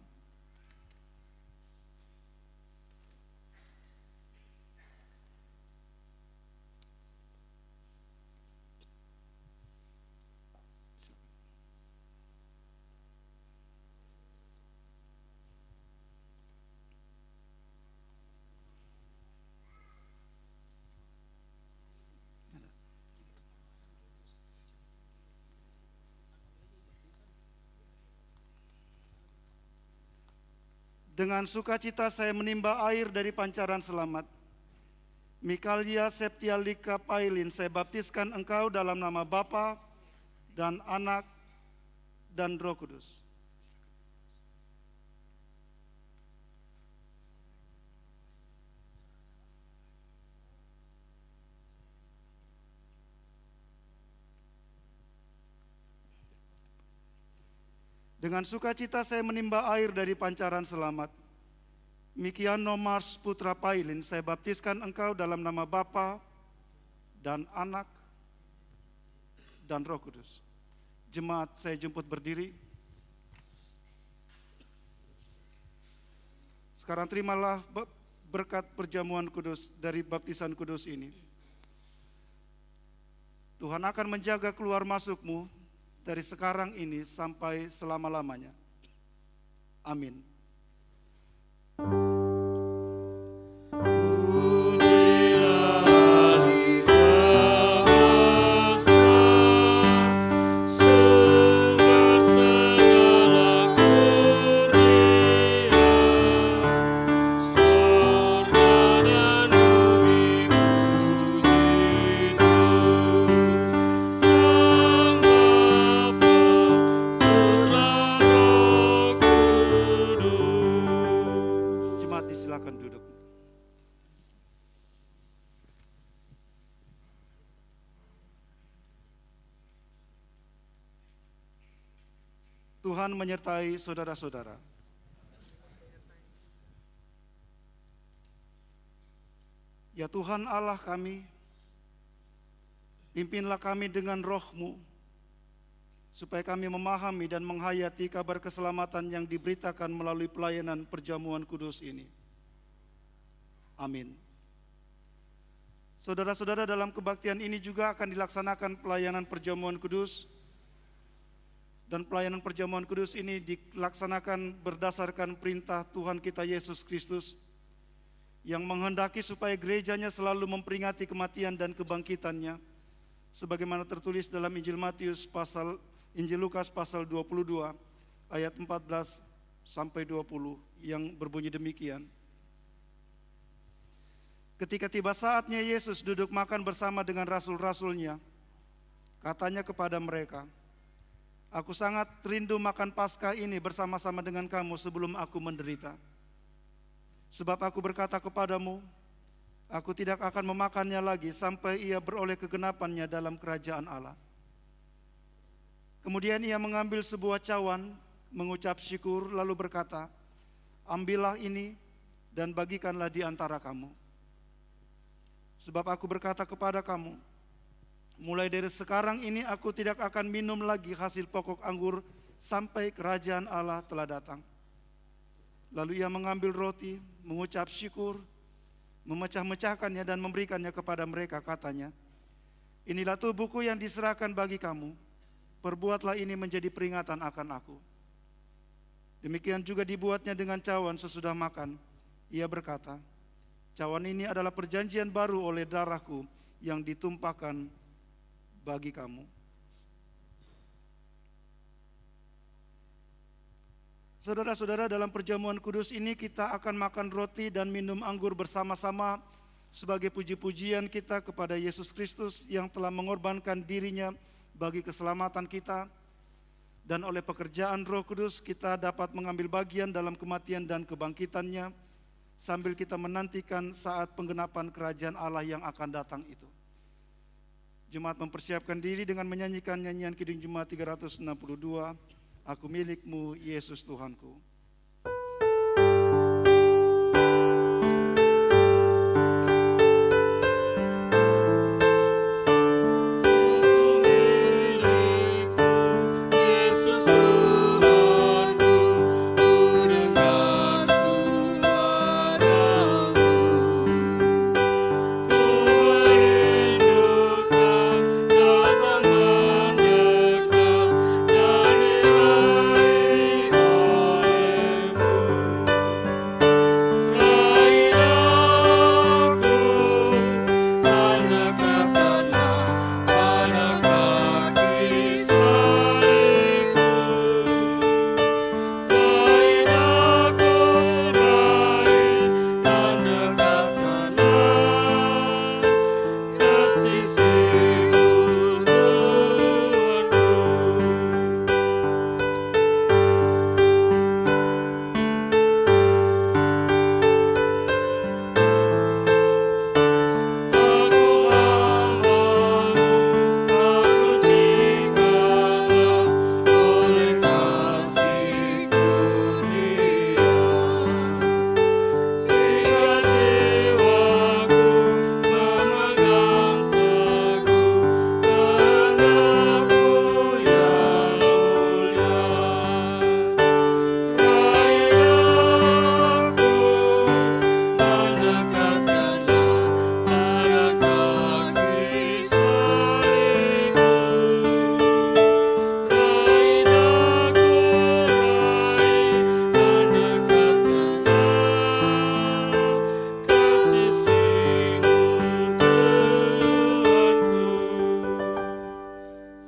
Dengan sukacita saya menimba air dari pancaran selamat. Mikalia Septialika Pailin, saya baptiskan engkau dalam nama Bapa dan Anak dan Roh Kudus. Dengan sukacita saya menimba air dari pancaran selamat. Mikiano Mars Putra Pailin, saya baptiskan engkau dalam nama Bapa dan Anak dan Roh Kudus. Jemaat saya jemput berdiri. Sekarang terimalah berkat perjamuan kudus dari baptisan kudus ini. Tuhan akan menjaga keluar masukmu dari sekarang ini sampai selama-lamanya. Amin. Tuhan menyertai saudara-saudara. Ya Tuhan Allah kami, pimpinlah kami dengan Roh-Mu, supaya kami memahami dan menghayati kabar keselamatan yang diberitakan melalui pelayanan perjamuan kudus ini. Amin. Saudara-saudara, dalam kebaktian ini juga akan dilaksanakan pelayanan perjamuan kudus. Dan pelayanan perjamuan kudus ini dilaksanakan berdasarkan perintah Tuhan kita Yesus Kristus yang menghendaki supaya gerejanya selalu memperingati kematian dan kebangkitannya, sebagaimana tertulis dalam Injil Lukas pasal 22 ayat 14 sampai 20 yang berbunyi demikian. Ketika tiba saatnya Yesus duduk makan bersama dengan rasul-rasulnya, katanya kepada mereka, "Aku sangat rindu makan Paskah ini bersama-sama dengan kamu sebelum aku menderita. Sebab aku berkata kepadamu, aku tidak akan memakannya lagi sampai ia beroleh kegenapannya dalam kerajaan Allah." Kemudian ia mengambil sebuah cawan, mengucap syukur, lalu berkata, "Ambillah ini dan bagikanlah di antara kamu. Sebab aku berkata kepada kamu, mulai dari sekarang ini aku tidak akan minum lagi hasil pokok anggur sampai kerajaan Allah telah datang." Lalu ia mengambil roti, mengucap syukur, memecah-mecahkannya dan memberikannya kepada mereka, katanya, "Inilah tubuhku yang diserahkan bagi kamu. Perbuatlah ini menjadi peringatan akan aku." Demikian juga dibuatnya dengan cawan sesudah makan. Ia berkata, "Cawan ini adalah perjanjian baru oleh darahku yang ditumpahkan bagi kamu." Saudara-saudara, dalam perjamuan kudus ini kita akan makan roti dan minum anggur bersama-sama sebagai puji-pujian kita kepada Yesus Kristus yang telah mengorbankan dirinya bagi keselamatan kita, dan oleh pekerjaan Roh Kudus kita dapat mengambil bagian dalam kematian dan kebangkitannya sambil kita menantikan saat penggenapan kerajaan Allah yang akan datang itu. Jemaat mempersiapkan diri dengan menyanyikan nyanyian Kidung Jemaat 362, "Aku milikmu Yesus Tuhanku."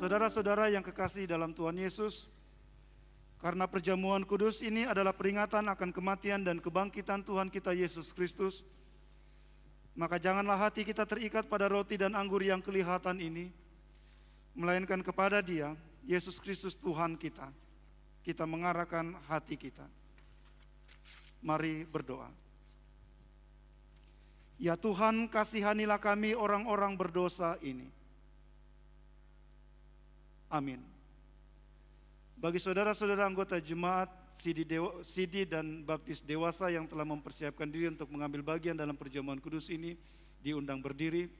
Saudara-saudara yang kekasih dalam Tuhan Yesus, karena perjamuan kudus ini adalah peringatan akan kematian dan kebangkitan Tuhan kita Yesus Kristus, maka janganlah hati kita terikat pada roti dan anggur yang kelihatan ini, melainkan kepada Dia, Yesus Kristus Tuhan kita. Kita mengarahkan hati kita. Mari berdoa. Ya Tuhan, kasihanilah kami orang-orang berdosa ini. Amin. Bagi saudara-saudara anggota jemaat Sidi dan Baptis Dewasa yang telah mempersiapkan diri untuk mengambil bagian dalam perjamuan kudus ini, diundang berdiri.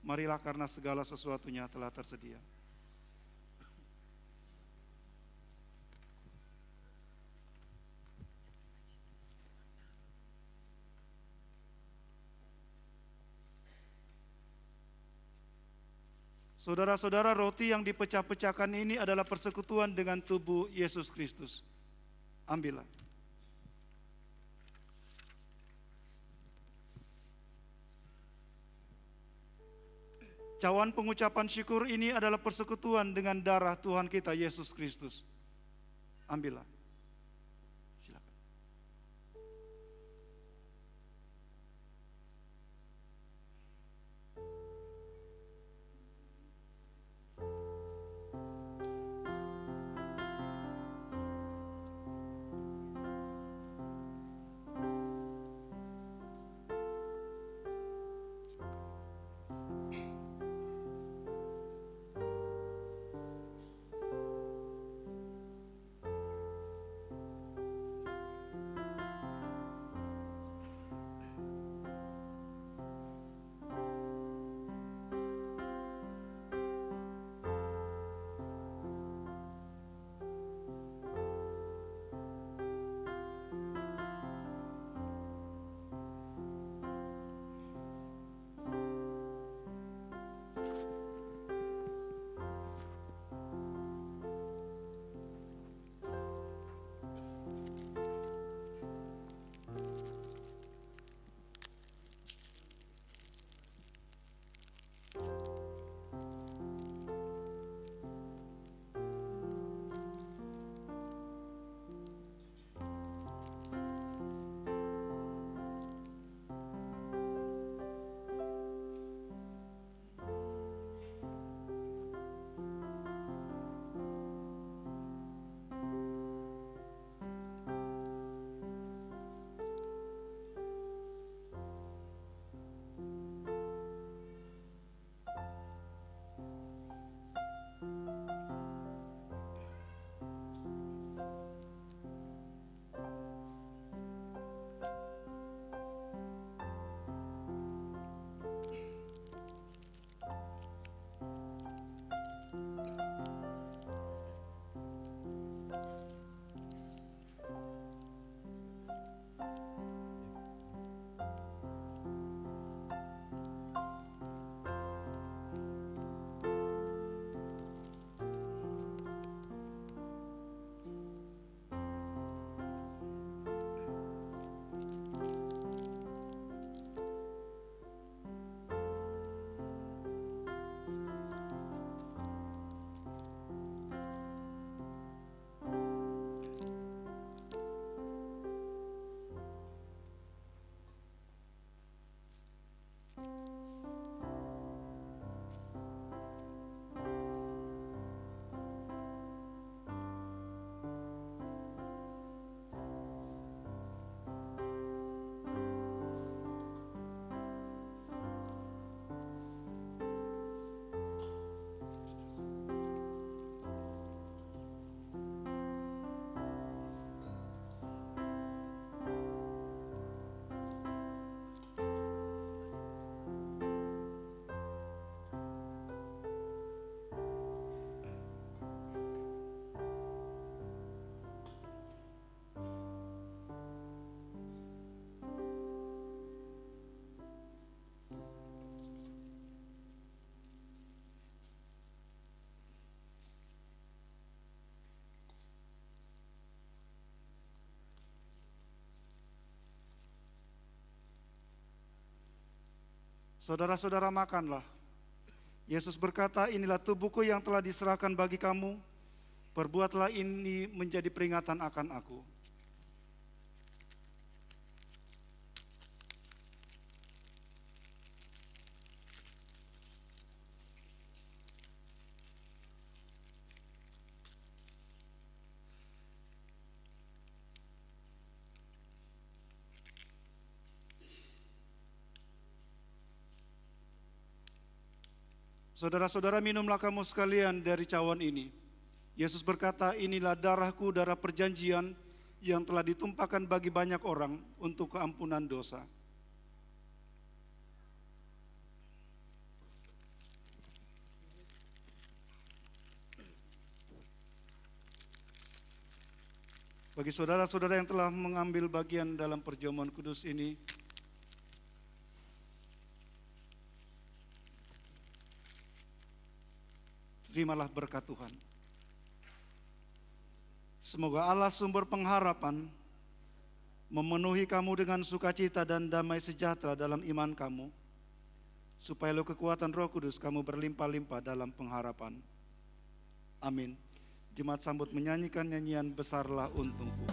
Marilah, karena segala sesuatunya telah tersedia. Saudara-saudara, roti yang dipecah-pecahkan ini adalah persekutuan dengan tubuh Yesus Kristus. Ambillah. Cawan pengucapan syukur ini adalah persekutuan dengan darah Tuhan kita Yesus Kristus. Ambillah. Silakan. Saudara-saudara, makanlah. Yesus berkata, inilah tubuhku yang telah diserahkan bagi kamu. Perbuatlah ini menjadi peringatan akan aku. Saudara-saudara, minumlah kamu sekalian dari cawan ini. Yesus berkata, inilah darahku, darah perjanjian yang telah ditumpahkan bagi banyak orang untuk keampunan dosa. Bagi saudara-saudara yang telah mengambil bagian dalam perjamuan kudus ini, terimalah berkat Tuhan. Semoga Allah sumber pengharapan memenuhi kamu dengan sukacita dan damai sejahtera dalam iman kamu, supaya lo kekuatan Roh Kudus kamu berlimpah-limpah dalam pengharapan. Amin. Jemaat sambut menyanyikan nyanyian Besarlah Untungku.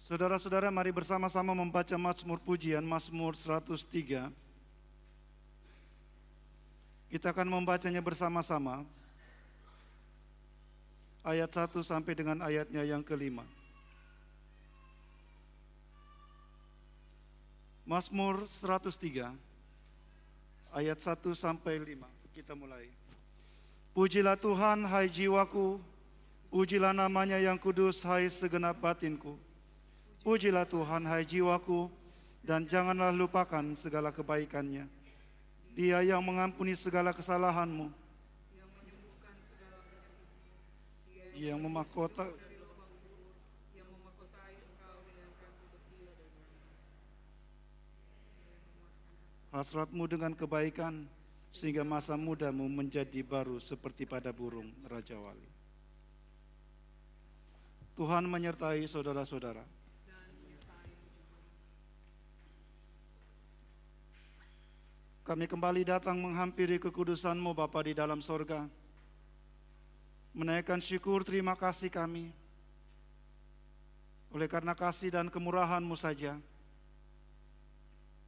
Saudara-saudara, mari bersama-sama membaca Mazmur Pujian, Mazmur 103. Kita akan membacanya bersama-sama, ayat 1 sampai dengan ayatnya yang kelima. Mazmur 103, ayat 1 sampai 5. Kita mulai. Pujilah Tuhan, hai jiwaku, pujilah namanya yang kudus, hai segenap batinku. Pujilah Tuhan, hai jiwaku, dan janganlah lupakan segala kebaikannya. Dia yang mengampuni segala kesalahanmu, yang memahkota hasratmu dengan kebaikan, sehingga masa mudamu menjadi baru seperti pada burung Raja Wali. Tuhan menyertai saudara-saudara. Kami kembali datang menghampiri kekudusan-Mu Bapa di dalam sorga, menaikkan syukur terima kasih kami. Oleh karena kasih dan kemurahan-Mu saja,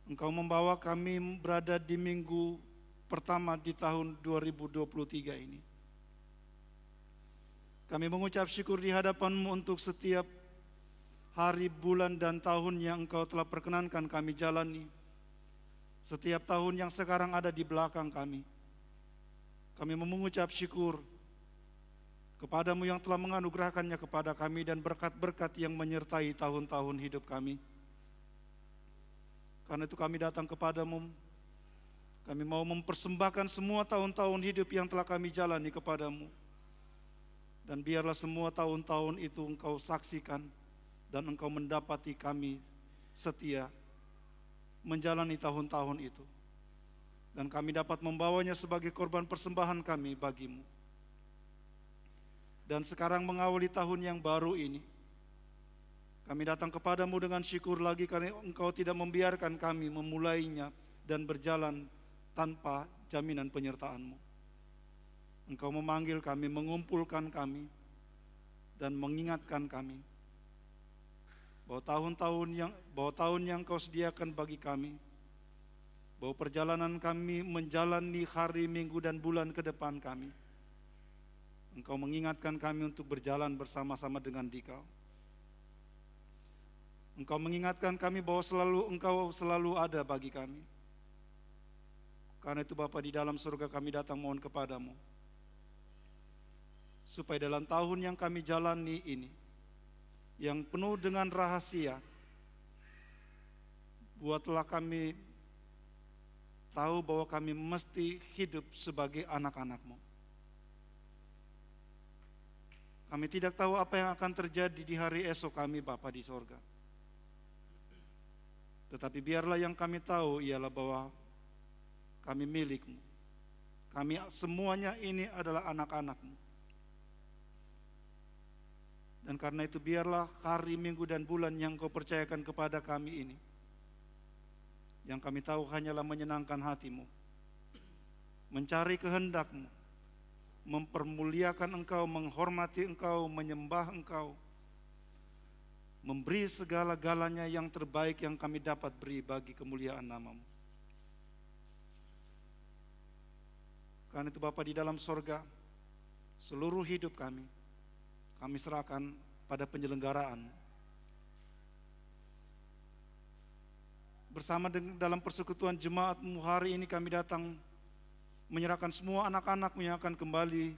Engkau membawa kami berada di minggu pertama di tahun 2023 ini. Kami mengucap syukur di hadapan-Mu untuk setiap hari, bulan, dan tahun yang Engkau telah perkenankan kami jalani. Setiap tahun yang sekarang ada di belakang kami. Kami mengucap syukur kepada-Mu yang telah menganugerahkannya kepada kami dan berkat-berkat yang menyertai tahun-tahun hidup kami. Karena itu kami datang kepada-Mu. Kami mau mempersembahkan semua tahun-tahun hidup yang telah kami jalani kepada-Mu. Dan biarlah semua tahun-tahun itu Engkau saksikan dan Engkau mendapati kami setia menjalani tahun-tahun itu. Dan kami dapat membawanya sebagai korban persembahan kami bagi-Mu. Dan sekarang mengawali tahun yang baru ini, kami datang kepada-Mu dengan syukur lagi karena Engkau tidak membiarkan kami memulainya dan berjalan tanpa jaminan penyertaan-Mu. Engkau memanggil kami, mengumpulkan kami, dan mengingatkan kami bahwa tahun yang Kau sediakan bagi kami, bahwa perjalanan kami menjalani hari, minggu, dan bulan ke depan kami, Engkau mengingatkan kami untuk berjalan bersama-sama dengan Dikau. Engkau mengingatkan kami bahwa Engkau selalu ada bagi kami. Karena itu Bapa di dalam surga, kami datang mohon kepada-Mu, supaya dalam tahun yang kami jalani ini, yang penuh dengan rahasia, buatlah kami tahu bahwa kami mesti hidup sebagai anak-anak-Mu. Kami tidak tahu apa yang akan terjadi di hari esok kami Bapa di sorga. Tetapi biarlah yang kami tahu ialah bahwa kami milik-Mu. Kami semuanya ini adalah anak-anak-Mu. Dan karena itu biarlah hari, minggu, dan bulan yang Kau percayakan kepada kami ini, yang kami tahu hanyalah menyenangkan hati-Mu, mencari kehendak-Mu, mempermuliakan Engkau, menghormati Engkau, menyembah Engkau, memberi segala-galanya yang terbaik yang kami dapat beri bagi kemuliaan nama-Mu. Karena itu Bapa di dalam sorga, seluruh hidup kami serahkan pada penyelenggaraan. Bersama dalam persekutuan jemaat-Mu hari ini kami datang menyerahkan semua anak-anak-Mu yang akan kembali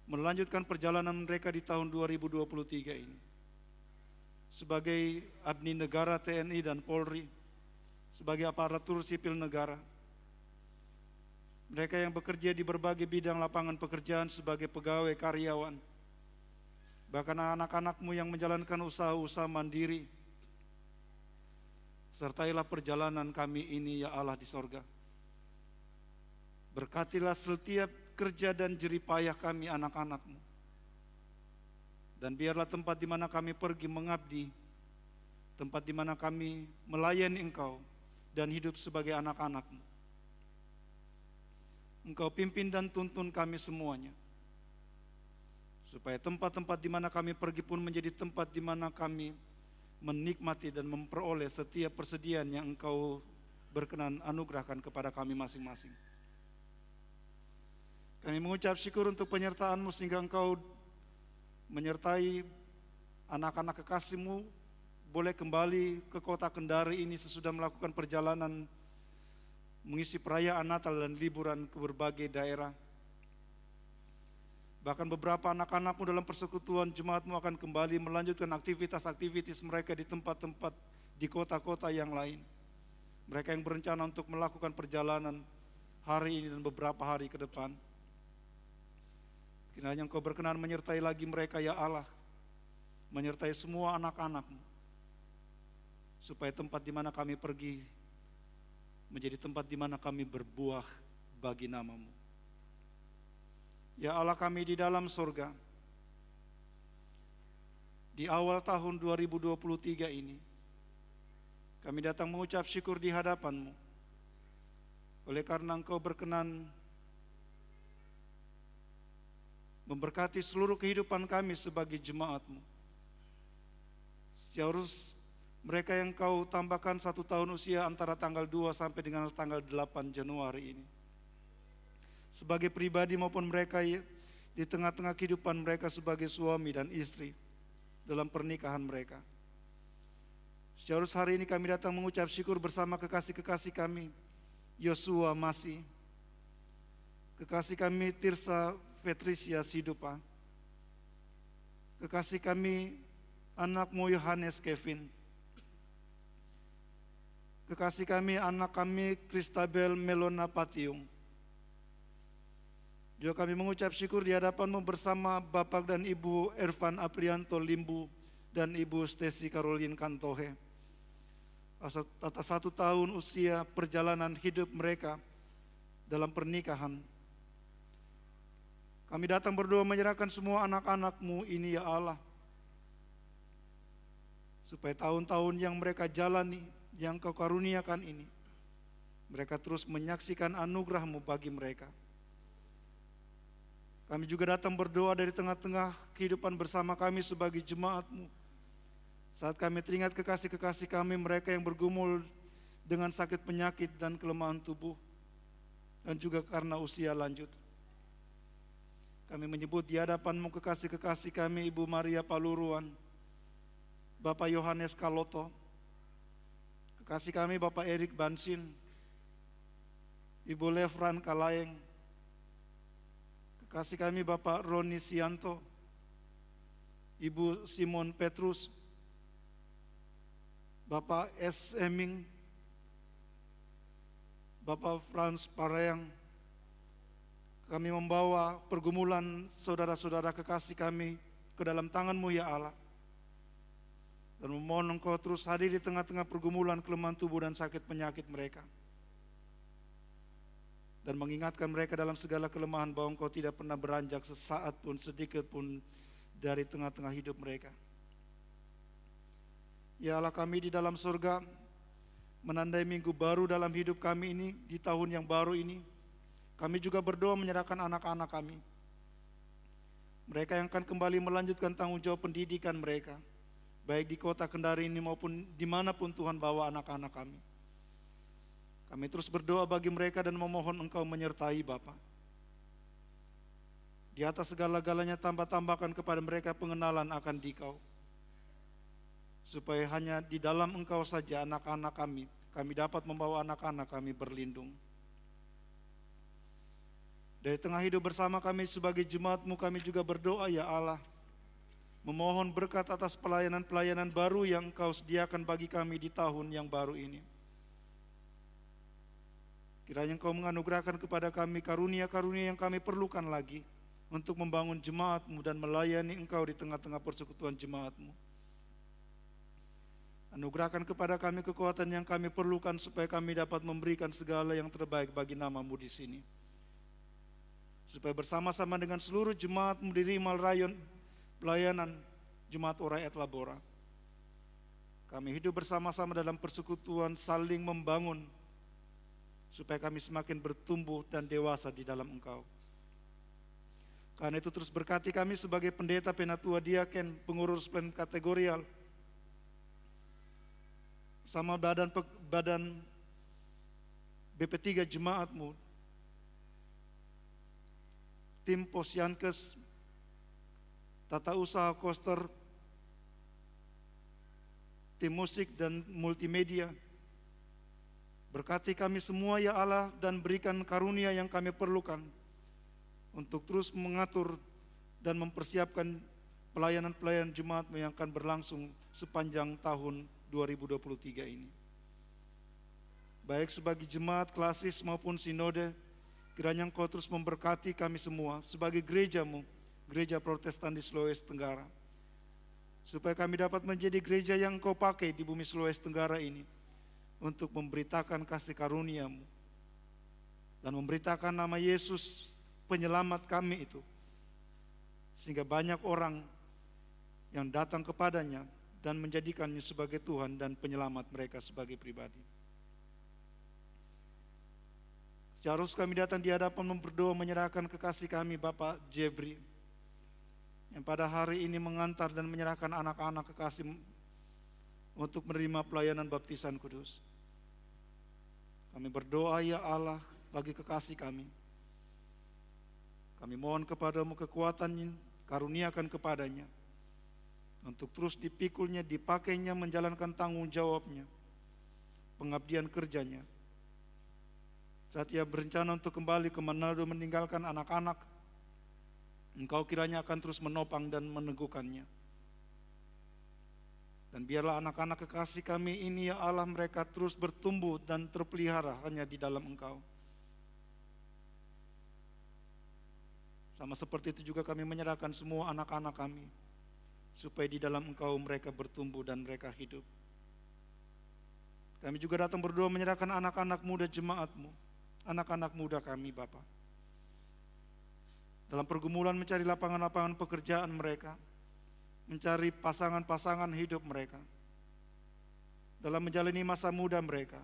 melanjutkan perjalanan mereka di tahun 2023 ini. Sebagai abdi negara TNI dan Polri, sebagai aparatur sipil negara, mereka yang bekerja di berbagai bidang lapangan pekerjaan sebagai pegawai karyawan, bahkan anak-anak-Mu yang menjalankan usaha-usaha mandiri. Sertailah perjalanan kami ini ya Allah di sorga. Berkatilah setiap kerja dan jerih payah kami anak-anak-Mu. Dan biarlah tempat di mana kami pergi mengabdi, tempat di mana kami melayani Engkau dan hidup sebagai anak-anak-Mu, Engkau pimpin dan tuntun kami semuanya. Supaya tempat-tempat di mana kami pergi pun menjadi tempat di mana kami menikmati dan memperoleh setiap persediaan yang Engkau berkenan anugerahkan kepada kami masing-masing. Kami mengucap syukur untuk penyertaan-Mu sehingga Engkau menyertai anak-anak kekasih-Mu boleh kembali ke kota Kendari ini sesudah melakukan perjalanan mengisi perayaan Natal dan liburan ke berbagai daerah. Bahkan beberapa anak-anak-Mu dalam persekutuan jemaat-Mu akan kembali melanjutkan aktivitas-aktivitas mereka di tempat-tempat di kota-kota yang lain. mereka yang berencana untuk melakukan perjalanan hari ini dan beberapa hari ke depan. Kiranya Engkau berkenan menyertai lagi mereka ya Allah, menyertai semua anak-anak-Mu, supaya tempat di mana kami pergi menjadi tempat di mana kami berbuah bagi nama-Mu. Ya Allah kami di dalam surga, di awal tahun 2023 ini, kami datang mengucap syukur di hadapan-Mu, oleh karena Engkau berkenan memberkati seluruh kehidupan kami sebagai jemaat-Mu. Seharus mereka yang Kau tambahkan 1 tahun usia antara tanggal 2 sampai dengan tanggal 8 Januari ini, sebagai pribadi maupun mereka di tengah-tengah kehidupan mereka sebagai suami dan istri dalam pernikahan mereka. Seharus hari ini kami datang mengucap syukur bersama kekasih-kekasih kami, Yosua Masih, kekasih kami Tirsa Patricia Sidupa, kekasih kami anakmu Yohanes Kevin, kekasih kami anak kami Kristabel Melona Patiung. Juga kami mengucap syukur di hadapan-Mu bersama Bapak dan Ibu Ervan Aprianto Limbu dan Ibu Stesi Caroline Kantohe atas 1 tahun usia perjalanan hidup mereka dalam pernikahan. Kami datang berdoa menyerahkan semua anak-anak-Mu ini ya Allah, supaya tahun-tahun yang mereka jalani, yang Kau karuniakan ini, mereka terus menyaksikan anugerah-Mu bagi mereka. Kami juga datang berdoa dari tengah-tengah kehidupan bersama kami sebagai jemaat-Mu, saat kami teringat kekasih-kekasih kami, mereka yang bergumul dengan sakit penyakit dan kelemahan tubuh, dan juga karena usia lanjut. Kami menyebut di hadapan-Mu kekasih-kekasih kami, Ibu Maria Paluruan, Bapak Yohanes Kaloto, kekasih kami Bapak Erik Bansin, Ibu Levran Kalayeng, kekasih kami Bapak Roni Sianto, Ibu Simon Petrus, Bapak S. Eming, Bapak Frans Pareyang. Kami membawa pergumulan saudara-saudara kekasih kami ke dalam tangan-Mu ya Allah, dan memohon Engkau terus hadir di tengah-tengah pergumulan kelemahan tubuh dan sakit penyakit mereka, dan mengingatkan mereka dalam segala kelemahan bahwa Engkau tidak pernah beranjak sesaat pun, sedikit pun dari tengah-tengah hidup mereka. Ya Allah kami di dalam surga, menandai minggu baru dalam hidup kami ini, di tahun yang baru ini, kami juga berdoa menyerahkan anak-anak kami, mereka yang akan kembali melanjutkan tanggung jawab pendidikan mereka, baik di kota Kendari ini maupun dimanapun Tuhan bawa anak-anak kami. Kami terus berdoa bagi mereka dan memohon Engkau menyertai Bapa. Di atas segala-galanya tambah-tambahkan kepada mereka pengenalan akan Dikau, supaya hanya di dalam Engkau saja anak-anak kami dapat membawa anak-anak kami berlindung. Dari tengah hidup bersama kami sebagai jemaat-Mu, kami juga berdoa ya Allah, memohon berkat atas pelayanan-pelayanan baru yang Engkau sediakan bagi kami di tahun yang baru ini. Kiranya Engkau menganugerahkan kepada kami karunia-karunia yang kami perlukan lagi untuk membangun jemaat-Mu dan melayani Engkau di tengah-tengah persekutuan jemaat-Mu. Anugerahkan kepada kami kekuatan yang kami perlukan supaya kami dapat memberikan segala yang terbaik bagi nama-Mu di sini. Supaya bersama-sama dengan seluruh jemaat-Mu di Rimal Rayon pelayanan Jemaat Orai et Labora, kami hidup bersama-sama dalam persekutuan saling membangun, supaya kami semakin bertumbuh dan dewasa di dalam Engkau. Karena itu terus berkati kami sebagai pendeta, penatua, diaken, pengurus plan kategorial, sama badan BP3 jemaat-Mu, tim Posyankes, tata usaha koster, tim musik dan multimedia. Berkati kami semua ya Allah, dan berikan karunia yang kami perlukan untuk terus mengatur dan mempersiapkan pelayanan-pelayanan jemaat-Mu yang akan berlangsung sepanjang tahun 2023 ini. baik sebagai jemaat klasis maupun sinode. Kiranya Engkau terus memberkati kami semua sebagai gereja-Mu, gereja Protestan di Sulawesi Tenggara, supaya kami dapat menjadi gereja yang Engkau pakai di bumi Sulawesi Tenggara ini untuk memberitakan kasih karunia-Mu dan memberitakan nama Yesus penyelamat kami itu, sehingga banyak orang yang datang kepadanya dan menjadikannya sebagai Tuhan dan penyelamat mereka sebagai pribadi. Seharusnya kami datang di hadapan berdoa menyerahkan kekasih kami Bapak Jebri, yang pada hari ini mengantar dan menyerahkan anak-anak kekasih untuk menerima pelayanan baptisan kudus. Kami berdoa ya Allah bagi kekasih kami. Kami mohon kepadamu kekuatan, karuniakan kepadanya untuk terus dipikulnya, dipakainya menjalankan tanggung jawabnya, pengabdian kerjanya. Saat ia berencana untuk kembali ke Manado meninggalkan anak-anak, Engkau kiranya akan terus menopang dan meneguhkannya. Dan biarlah anak-anak kekasih kami ini ya Allah, mereka terus bertumbuh dan terpelihara hanya di dalam Engkau. Sama seperti itu juga kami menyerahkan semua anak-anak kami, supaya di dalam Engkau mereka bertumbuh dan mereka hidup. Kami juga datang berdoa menyerahkan anak-anak muda jemaat-Mu, anak-anak muda kami Bapa, dalam pergumulan mencari lapangan-lapangan pekerjaan mereka, mencari pasangan-pasangan hidup mereka, dalam menjalani masa muda mereka.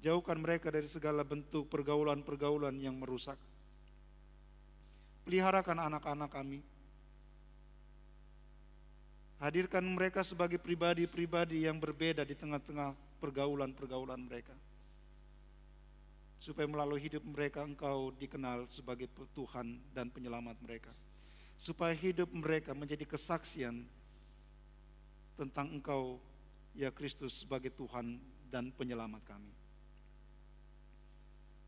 Jauhkan mereka dari segala bentuk pergaulan-pergaulan yang merusak. Peliharakan anak-anak kami. Hadirkan mereka sebagai pribadi-pribadi yang berbeda di tengah-tengah pergaulan-pergaulan mereka, supaya melalui hidup mereka Engkau dikenal sebagai Tuhan dan penyelamat mereka, supaya hidup mereka menjadi kesaksian tentang Engkau ya Kristus sebagai Tuhan dan penyelamat kami.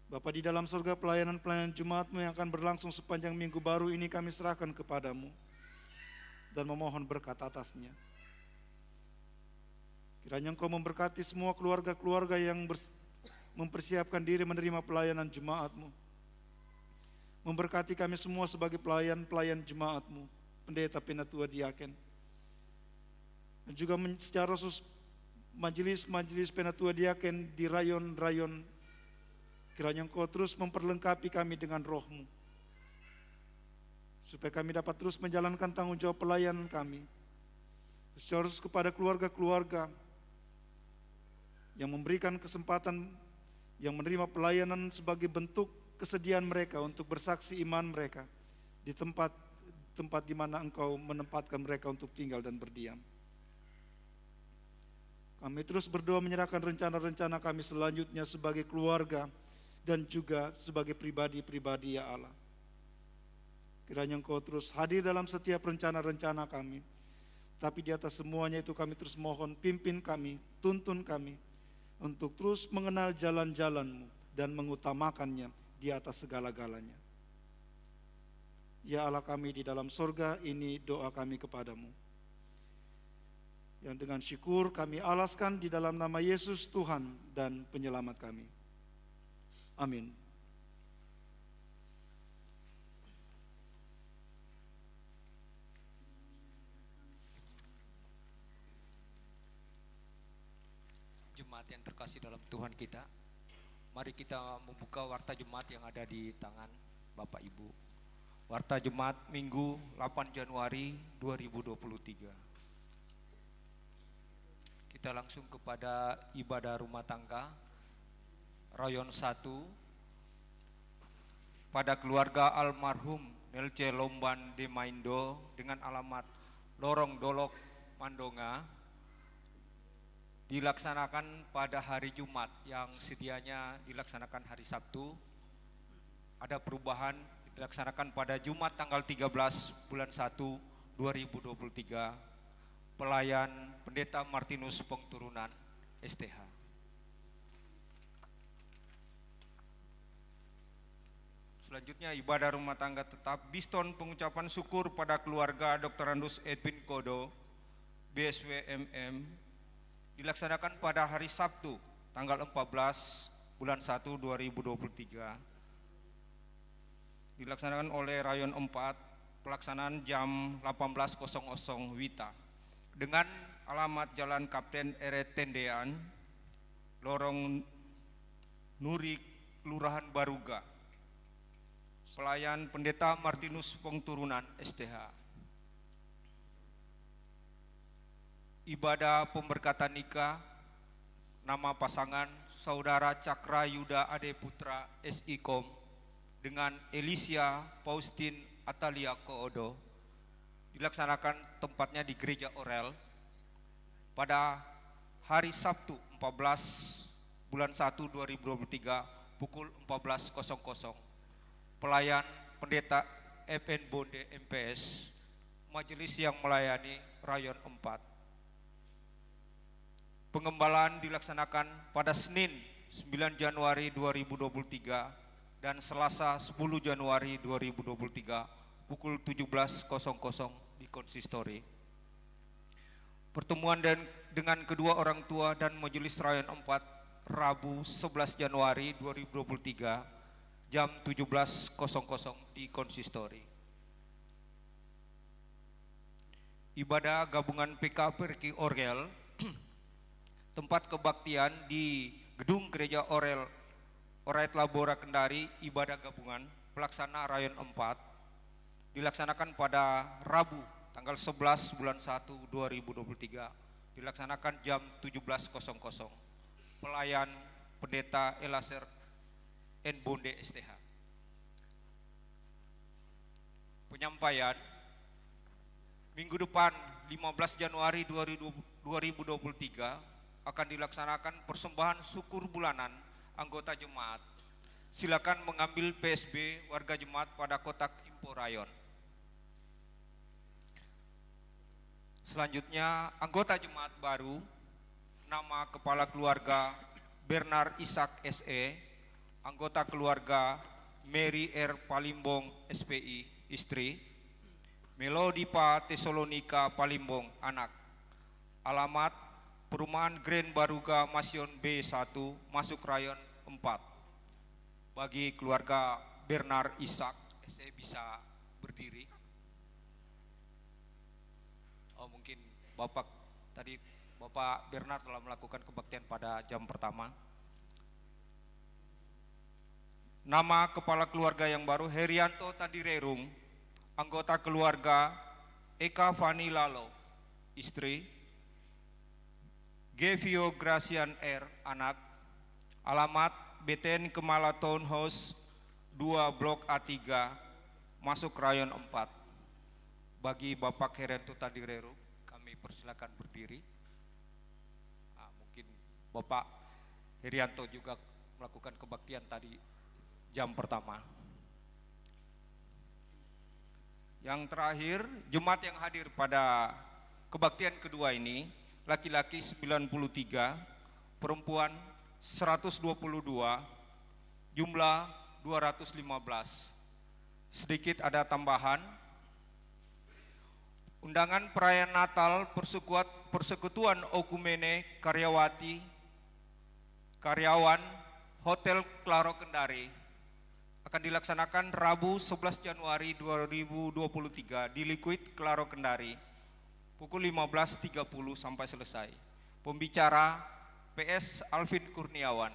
Bapa di dalam surga, pelayanan-pelayanan Jumat-Mu yang akan berlangsung sepanjang minggu baru ini kami serahkan kepadamu dan memohon berkat atasnya. Kiranya Engkau memberkati semua keluarga-keluarga yang mempersiapkan diri menerima pelayanan Jemaat-Mu. Memberkati kami semua sebagai pelayan-pelayan Jemaat-Mu, pendeta, penatua, diaken. Dan juga secara khusus majelis-majelis penatua diaken di rayon-rayon. Kiranya Engkau terus memperlengkapi kami dengan Roh-Mu, supaya kami dapat terus menjalankan tanggung jawab pelayanan kami. Secara khusus kepada keluarga-keluarga yang memberikan kesempatan, yang menerima pelayanan sebagai bentuk kesediaan mereka untuk bersaksi iman mereka di tempat di mana Engkau menempatkan mereka untuk tinggal dan berdiam. Kami terus berdoa menyerahkan rencana-rencana kami selanjutnya sebagai keluarga dan juga sebagai pribadi-pribadi ya Allah. Kiranya Engkau terus hadir dalam setiap rencana-rencana kami. Tapi di atas semuanya itu kami terus mohon, pimpin kami, tuntun kami untuk terus mengenal jalan-jalan-Mu dan mengutamakannya di atas segala-galanya. Ya Allah kami di dalam surga, ini doa kami kepadamu, yang dengan syukur kami alaskan di dalam nama Yesus Tuhan dan penyelamat kami. Amin. Jemaat yang terkasih dalam Tuhan kita, mari kita membuka warta Jemaat yang ada di tangan Bapak Ibu. Warta Jemaat Minggu 8 Januari 2023. Kita langsung kepada ibadah rumah tangga Rayon 1 pada keluarga almarhum Nelce Lomban de Maindo dengan alamat Lorong Dolok, Mandonga, dilaksanakan pada hari Jumat yang sedianya dilaksanakan hari Sabtu. Ada perubahan, dilaksanakan pada Jumat tanggal 13 bulan 1 2023. Pelayan Pendeta Martinus Pengturunan STH. Selanjutnya ibadah rumah tangga tetap Biston pengucapan syukur pada keluarga Dr. Andus Edwin Kodo, BSW MM, dilaksanakan pada hari Sabtu tanggal 14 bulan 1 2023 dilaksanakan oleh Rayon 4, pelaksanaan jam 18.00 WITA dengan alamat Jalan Kapten R. Tendean, Lorong Nuri, Kelurahan Baruga. Pelayan Pendeta Martinus Pongturunan, STH. Ibadah pemberkatan nikah, nama pasangan Saudara Cakra Yuda Ade Putra SIKOM dengan Elisia Faustin Atalia Koodo dilaksanakan tempatnya di Gereja Orel pada hari Sabtu 14 bulan 1 2023 pukul 14.00. Pelayan Pendeta FN Bonde MPS, majelis yang melayani Rayon 4. Pengembalaan dilaksanakan pada Senin 9 Januari 2023 dan Selasa 10 Januari 2023 pukul 17.00 di konsistori. Pertemuan dengan kedua orang tua dan majelis Rayon 4 Rabu 11 Januari 2023 jam 17.00 di konsistori. Ibadah gabungan PKPRI Orel tempat kebaktian di Gedung Gereja Orel Orait Labora Kendari, ibadah gabungan pelaksana Rayon 4 dilaksanakan pada Rabu tanggal 11 bulan 1 2023 dilaksanakan jam 17.00. Pelayan Pendeta Elaser N. Bonde STH. Penyampaian minggu depan 15 Januari 2023 akan dilaksanakan persembahan syukur bulanan anggota jemaat. Silakan mengambil PSB warga jemaat pada kotak info Rayon. Selanjutnya anggota jemaat baru, nama kepala keluarga Bernard Ishak SE, anggota keluarga Mary R. Palimbong SPI istri, Melodipa Tesalonika Palimbong anak. Alamat Perumahan Grand Baruga Masion B1 masuk Rayon 4. Bagi keluarga Bernard Ishak SE bisa berdiri. Oh, mungkin Bapak tadi Bapak Bernard telah melakukan kebaktian pada jam pertama. Nama kepala keluarga yang baru Herianto Tandirerung, anggota keluarga Eka Fani Lalo, istri, Gevio Gracian R, anak. Alamat BTN Kemala Townhouse 2 Blok A3, masuk Rayon 4. Bagi Bapak Herianto Tandirerung, kami persilakan berdiri. Mungkin Bapak Herianto juga melakukan kebaktian tadi jam pertama. Yang terakhir, jemaat yang hadir pada kebaktian kedua ini, laki-laki 93, perempuan 122, jumlah 215. Sedikit ada tambahan, undangan perayaan Natal Persekutuan Okumene Karyawan Hotel Klaro Kendari akan dilaksanakan Rabu 11 Januari 2023 di Liquid Klaro Kendari pukul 15.30 sampai selesai. Pembicara PS Alvin Kurniawan.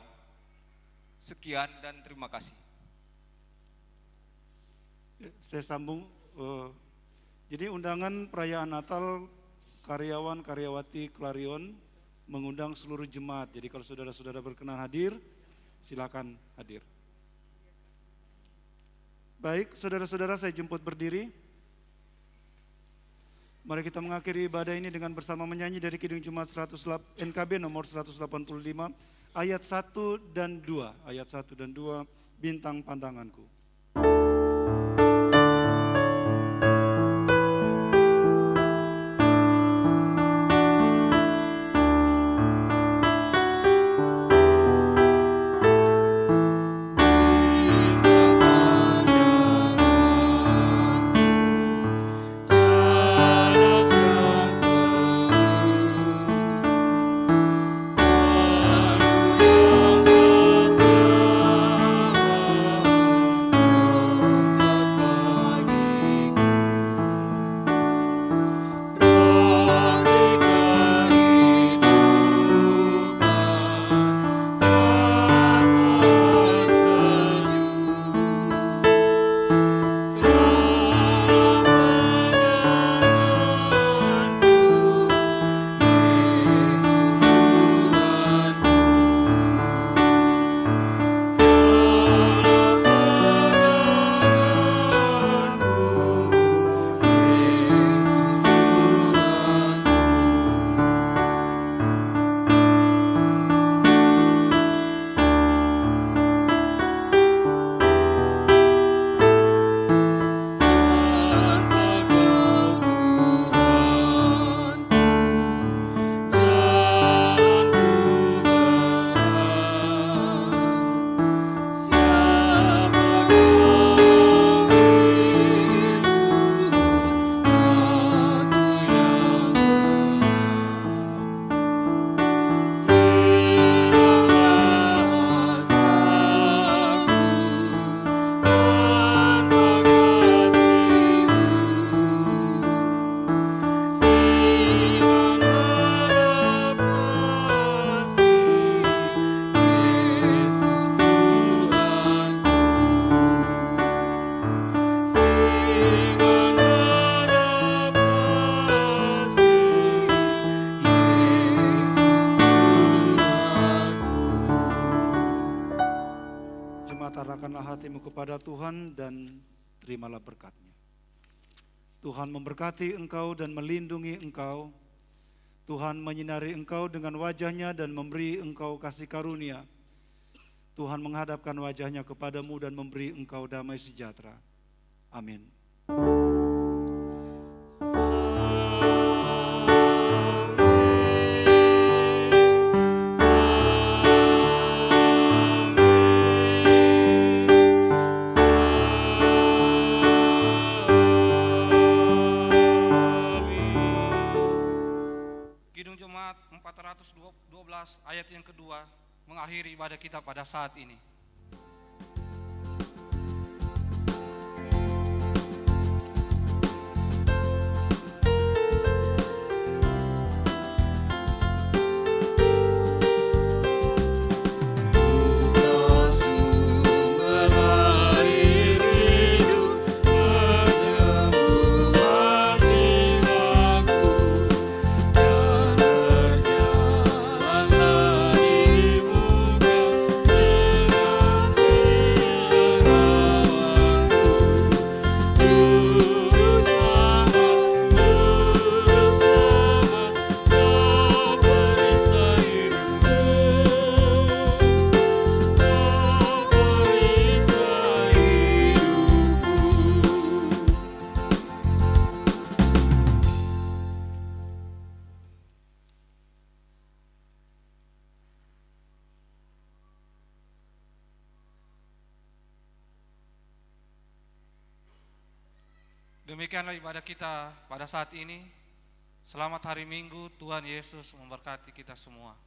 Sekian dan terima kasih. Saya sambung. Jadi undangan perayaan Natal karyawan-karyawati Klarion mengundang seluruh jemaat. Jadi kalau saudara-saudara berkenan hadir, silakan hadir. Baik, saudara-saudara, saya jemput berdiri. Mari kita mengakhiri ibadah ini dengan bersama menyanyi dari Kidung Jemaat 108 NKB nomor 185 ayat 1 dan 2. Ayat 1 dan 2, Bintang Pandanganku. Hallelujah. Rendahkanlah hatimu kepada Tuhan dan terimalah berkat-Nya. Tuhan memberkati engkau dan melindungi engkau. Tuhan menyinari engkau dengan wajah-Nya dan memberi engkau kasih karunia. Tuhan menghadapkan wajah-Nya kepadamu dan memberi engkau damai sejahtera. Amin. Kidung Jemaat 412 ayat yang kedua mengakhiri ibadah kita pada saat ini. Demikianlah ibadah kita pada saat ini. Selamat hari Minggu, Tuhan Yesus memberkati kita semua.